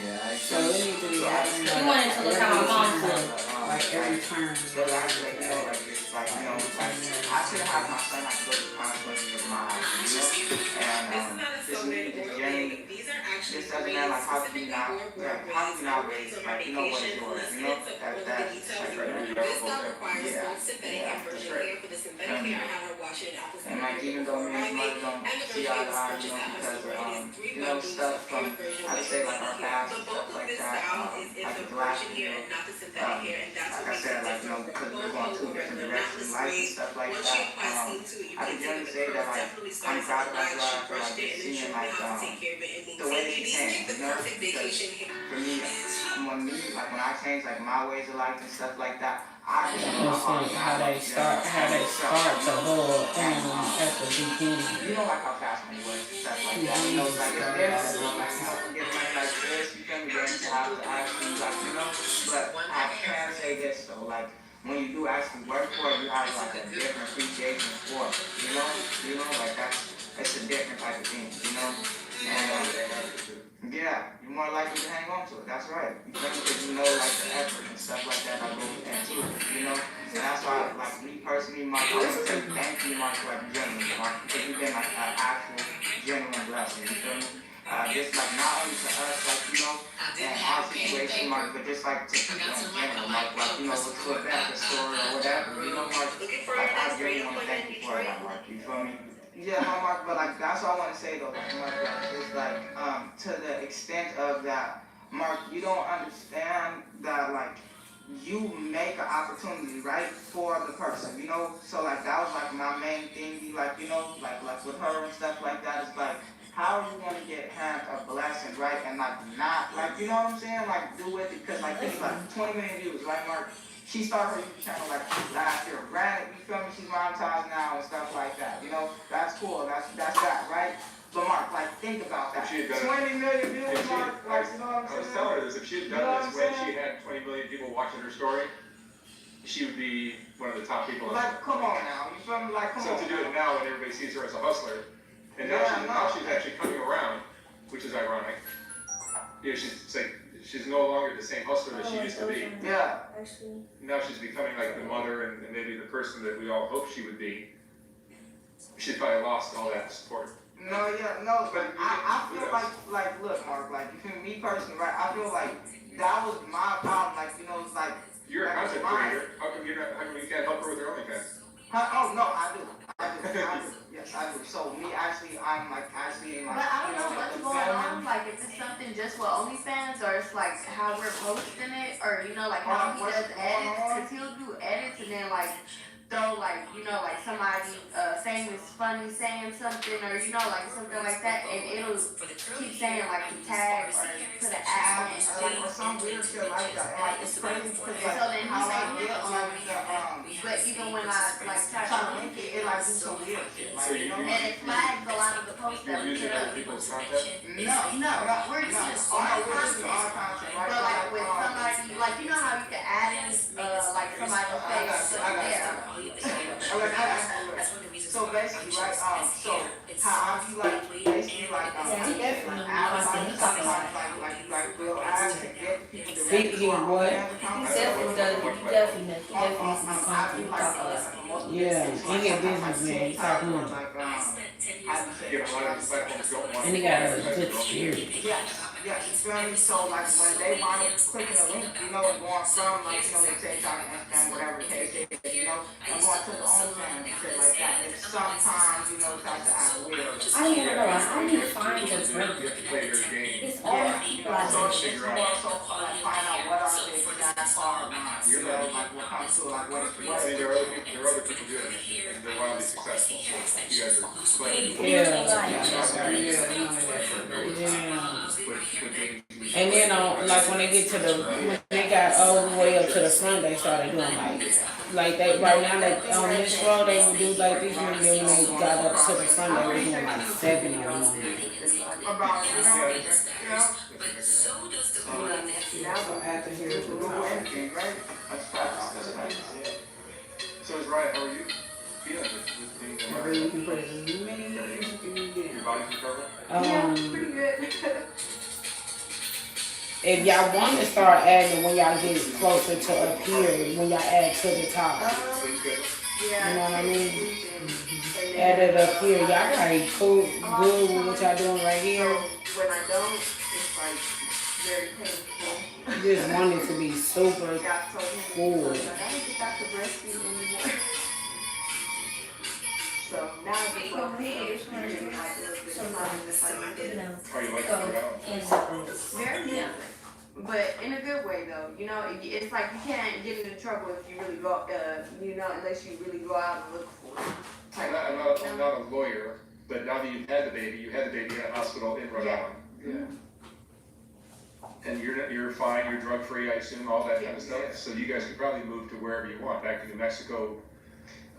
Speaker 7: Yeah,
Speaker 2: So it needs to be happening.
Speaker 4: You want it to look how my mom did.
Speaker 2: Like every turn.
Speaker 7: But actually, you know, like, it's like, you know, it's like, I should have my son like go to conflict with my house, you know? And, this journey, this doesn't matter, like, how can you not, raise, like, you know what it's yours, you know? That's like,
Speaker 3: Right,
Speaker 7: yeah,
Speaker 3: you got a full day.
Speaker 7: yeah, that's right. And like even though me and mother don't see eye to eye, because of stuff from I would say like our past and stuff like that, like the last like I said, like because we're going two different directions in life and stuff like that. I can generally say that like I'm proud of my life for like just seeing like the way she changed, because for me, when I change like my ways of life and stuff like that, I just know
Speaker 2: how they start to build at the beginning.
Speaker 7: like how fast money works and stuff like that. It's like it's different. Like get money like this, you can get to have to actually but I can say this though, like when you do actually work for it, you have like a different appreciation for it. Like it's a different type of thing, And yeah, you're more likely to hang on to it. That's right. Because like the effort and stuff like that goes into it, And that's why, like me personally, Mark, I want to say thank you, Mark, for like genuine, Mark, because you've been like an actual genuine blessing. You feel me? Just like not only to us, like and our situation, Mark, but just like to people in general, like look back the story or whatever, Mark. Like I really want to thank you for that, Mark. You feel me? Yeah, no, Mark, but like that's all I want to say though, like Mark, is like to the extent of that, Mark, you don't understand that like you make an opportunity right for the person, So like that was like my main thing, like like with her and stuff like that. It's like how are you gonna get him a blessing, right? And like not like what I'm saying, like do it because like it's like 20 million views, right, Mark? She started her YouTube channel like last year. Granted, you feel me? She's monetized now and stuff like that. That's cool. That's that, right? But Mark, like think about that. 20 million views, Mark. Like what I'm saying?
Speaker 3: I was telling her this. If she had done this when she had 20 million people watching her story, she would be one of the top people.
Speaker 7: Like, come on now. You feel me? Like, come on.
Speaker 3: So to do it now when everybody sees her as a hustler, and now she's actually coming around, which is ironic. She's no longer the same hustler that she used to be.
Speaker 7: Yeah.
Speaker 3: Now she's becoming like the mother and maybe the person that we all hoped she would be. She's probably lost all that support.
Speaker 7: But I feel like look, Mark, like you feel me personally, right? I feel like that was my problem, like it's like
Speaker 3: you're a content creator. How come you can't help her with her OnlyFans?
Speaker 7: Oh no, I do. Yes, I do. So me actually, I'm like actually like.
Speaker 9: But I don't know what's going on. Like, is it something just for OnlyFans, or it's like how we're posting it, or like how he does edits? Cause he'll do edits and then like throw like like somebody famous funny saying something, or like something like that, and it'll keep saying like tag or put an ad on it
Speaker 7: or some weird shit like that. And like it's crazy because like
Speaker 9: so then
Speaker 7: how I
Speaker 9: you
Speaker 7: get on
Speaker 9: but even when I like try to link it,
Speaker 7: it like do some weird shit. Like,
Speaker 9: and it flags a lot of the posts that we
Speaker 3: Using
Speaker 9: put
Speaker 3: other
Speaker 9: up.
Speaker 3: people's content?
Speaker 9: No, we're using our content. But like with somebody, like how you can add in like somebody's face there.
Speaker 7: So basically, right, so how I be like, basically like, advertising sometimes, like, we'll ask to get people to
Speaker 2: He what?
Speaker 9: Definitely
Speaker 2: Yeah, he a businessman. He talk money. And he got a good spirit.
Speaker 7: Yes, you feel me? So like when they want to click the link, and going from like, the TikTok, Instagram, whatever the case is, and going to the OnlyFans and shit like that. It's sometimes, tries to act weird.
Speaker 1: I need to know. I need to find this record. It's all people I know.
Speaker 7: So you also like find out what are the exact bar lines, like what comes to like what
Speaker 3: I mean, there are other people doing it, and they're wildly successful. So you guys are playing.
Speaker 2: And then like when they get to when they got all the way up to the front, they started doing like they right now like on this road they would do like these, and then when they got up to the front they were doing like 7 of them.
Speaker 3: So is Ryan, how are you feeling with being
Speaker 8: You can put as many years as you can get.
Speaker 3: your body's recovered?
Speaker 9: Yeah, pretty good.
Speaker 2: If y'all want to start adding when y'all get closer to up here, when y'all add to the top, you know what I mean? Add it up here. Y'all got cool, good with what y'all doing right here.
Speaker 9: When I don't, it's like very painful.
Speaker 2: You just want it to be super cool.
Speaker 9: I don't think I could breastfeed anymore. So now it's just like, it's like a little bit of time to fight.
Speaker 4: You know,
Speaker 3: Oh, you like
Speaker 4: go
Speaker 3: Rhode Island?
Speaker 4: in circles.
Speaker 9: Very different. But in a good way though, you know, it's like you can't get into trouble if you really go, you know, unless you really go out and look for it.
Speaker 3: I'm not a lawyer, but now that you've had the baby, you had the baby in a hospital in Rhode
Speaker 9: Yeah.
Speaker 3: Island. And you're fine, you're drug free, I assume, all that kind of stuff. So you guys could probably move to wherever you want, back to New Mexico,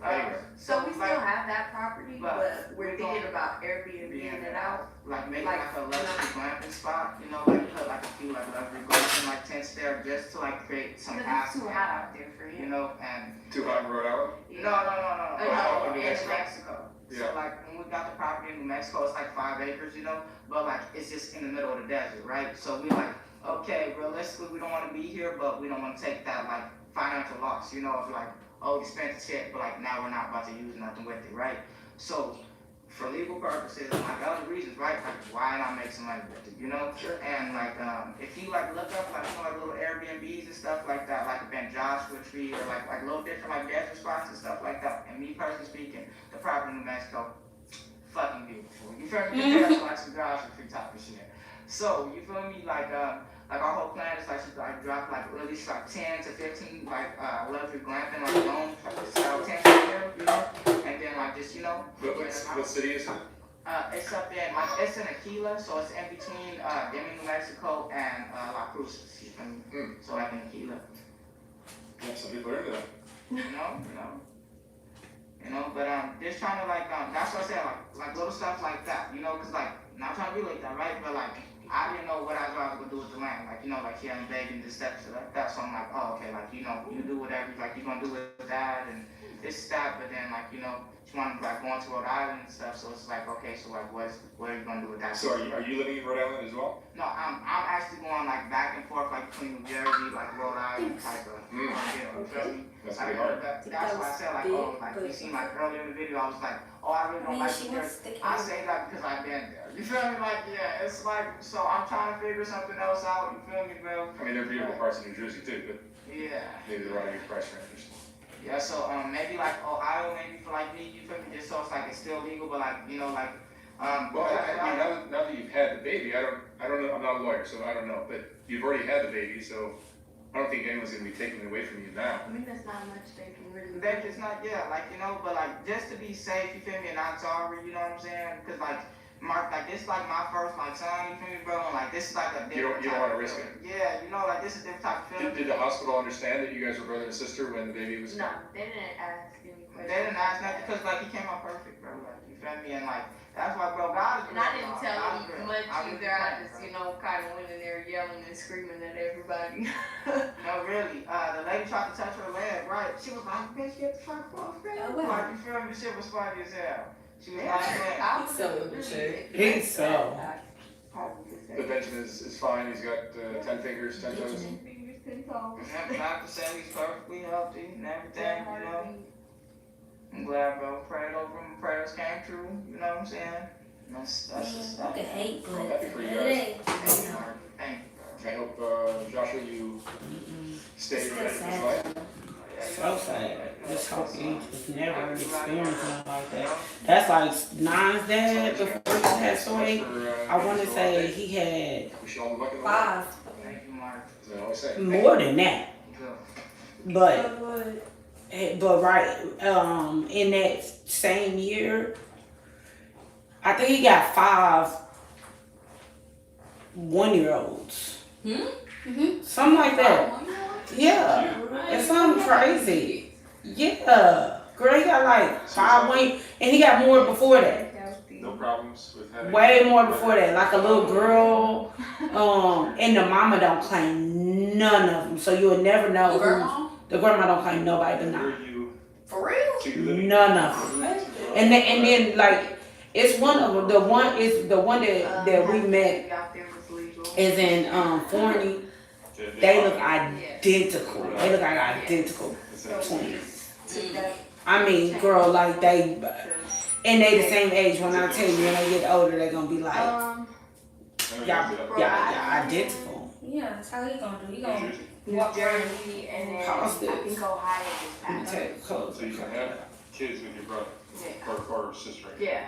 Speaker 3: anywhere.
Speaker 9: So we still have that property, but we're
Speaker 7: going-
Speaker 9: thinking about Airbnb it out.
Speaker 7: Like maybe
Speaker 9: Like,
Speaker 7: like a luxury glamping spot, you know, like put like a few like luxury glamping like tents there just to like create some
Speaker 9: But it's
Speaker 7: hassle,
Speaker 9: too hot out there for
Speaker 7: you
Speaker 9: him.
Speaker 7: know, and
Speaker 3: Too hot in Rhode Island?
Speaker 7: no,
Speaker 3: Oh,
Speaker 7: in
Speaker 3: New
Speaker 7: New
Speaker 3: Mexico.
Speaker 7: Mexico.
Speaker 3: Yeah.
Speaker 7: So like when we got the property in New Mexico, it's like 5 acres, you know, but like it's just in the middle of the desert, right? So we like, okay, realistically we don't want to be here, but we don't want to take that like financial loss, you know, of like, oh, we spent the shit, but like now we're not about to use nothing with it, right? So for legal purposes and like other reasons, right? Like why not make some money with it, you know? And like if you like look up like, you know, like little Airbnbs and stuff like that, like a Ben Joshua Tree or like little different like desert spots and stuff like that. And me personally speaking, the property in New Mexico, fucking beautiful. You feel me? There's like some girls and free type of shit. So you feel me? Like our whole plan is like to like drop like at least like 10 to 15 like luxury glamping like domes, like style tents there, you know, and then like just, you know.
Speaker 3: What city is it?
Speaker 7: It's up in like it's in Aquila, so it's in between Demi, New Mexico and La Cruces. You feel me? So like in Aquila.
Speaker 3: Yeah, some people are into that.
Speaker 7: You know, but just trying to like that's what I said, like little stuff like that, you know, 'cause like not trying to be like that, right? But like I didn't know what I was gonna do with the land, like, you know, like yeah, I'm begging this steps like that, so I'm like, oh okay, like, you know, you do whatever like you're gonna do with that and this that, but then like, you know, you want to like go into Rhode Island and stuff, so it's like, okay, so like what are you gonna do with that?
Speaker 3: So are you living in Rhode Island as well?
Speaker 7: No, I'm actually going like back and forth like between New Jersey, like Rhode Island type of deal, you feel me?
Speaker 3: That's
Speaker 7: Like,
Speaker 3: pretty hard.
Speaker 7: that's why I said like, oh, like you see like earlier in the video, I was like, oh, I really don't like New Jersey. I say that because I've been there. You feel me? Like, yeah, it's like, so I'm trying to figure something else out. You feel me, bro?
Speaker 3: I mean, there are beautiful parts of New Jersey too, but
Speaker 7: Yeah.
Speaker 3: maybe they're out of your price range.
Speaker 7: Yeah, so maybe like Ohio, maybe for like me, you feel me? Just so it's like it's still legal, but like, you know, like
Speaker 3: Well, I mean, now that you've had the baby, I don't know, I'm not a lawyer, so I don't know, but you've already had the baby, so I don't think anyone's gonna be taking it away from you now.
Speaker 9: I mean, there's not much they can really do.
Speaker 7: That is not, yeah, like, you know, but like just to be safe, you feel me, and not sorry, you know what I'm saying? Because like Mark, like this is like my first like son, you feel me, bro? And like this is like a different
Speaker 3: You don't want to risk it.
Speaker 7: Yeah, you know, like this is a different type of feeling.
Speaker 3: Did the hospital understand that you guys were brother and sister when the baby was?
Speaker 9: No, they didn't ask any questions.
Speaker 7: They didn't ask nothing because like he came out perfect, bro. Like you feel me, and like that's why, bro. God is
Speaker 9: And I
Speaker 7: real,
Speaker 9: didn't
Speaker 7: dog.
Speaker 9: tell
Speaker 7: God
Speaker 9: them
Speaker 7: is real.
Speaker 9: much
Speaker 7: I really
Speaker 9: either. I
Speaker 7: don't,
Speaker 9: just,
Speaker 7: bro.
Speaker 9: you know, kind of went in there yelling and screaming at everybody.
Speaker 7: No, really. The lady tried to touch her leg, right? She was like, bitch, get the fuck off, man.
Speaker 4: Oh, wow.
Speaker 7: Like, you feel me? Shit was funny as hell. She was like, man.
Speaker 9: I was
Speaker 8: So
Speaker 9: really
Speaker 8: immature.
Speaker 2: He's so.
Speaker 3: The Benjamin is fine, he's got 10 fingers, 10 toes.
Speaker 9: Fingers 10 toes.
Speaker 7: And not to say he's perfectly healthy and everything, you know. I'm glad, bro. Prayed over him, prayers came true, you know what I'm saying? That's just
Speaker 4: I could hate,
Speaker 3: I'm
Speaker 4: but
Speaker 3: happy for you
Speaker 4: it
Speaker 3: guys.
Speaker 4: ain't.
Speaker 7: Thank you, Mark. Thank you, bro.
Speaker 3: I hope, Joshua, you stay
Speaker 4: Still
Speaker 3: ready for
Speaker 4: sad.
Speaker 3: life.
Speaker 2: So sad. Just hope you just never experience nothing like that. That's like Nine's dad before he passed away. I want to say he had
Speaker 3: Wish you all the luck in the world.
Speaker 1: 5.
Speaker 7: Thank you, Mark.
Speaker 3: As I always say.
Speaker 2: more than that.
Speaker 7: Good.
Speaker 2: But right, in that same year, I think he got 5 1-year-olds. Something like that. Yeah. It's something crazy. Yeah. Girl, he got like 5 1, and he got more before that.
Speaker 3: No problems with having.
Speaker 2: Way more before that. Like a little girl. And the mama don't claim none of them. So you'll never know who. The grandma don't claim nobody but
Speaker 3: Where
Speaker 2: not.
Speaker 3: are you?
Speaker 1: For real?
Speaker 3: To you living?
Speaker 2: None of them. And then like it's one of them. The one that we met
Speaker 9: Out there was legal.
Speaker 2: is in Forney. They look identical. They look like identical twins. I mean, girl, like they the same age. When I tell you, when they get older, they're gonna be like, y'all identical.
Speaker 4: Yeah, that's how he gonna do. He
Speaker 3: New
Speaker 4: gonna
Speaker 3: Jersey.
Speaker 9: New Jersey and then I
Speaker 2: Positive.
Speaker 9: think Ohio just
Speaker 2: Let me
Speaker 9: passed.
Speaker 2: take the clothes.
Speaker 3: So you can have kids with your brother
Speaker 5: Yeah.
Speaker 3: or sister.
Speaker 5: Yeah.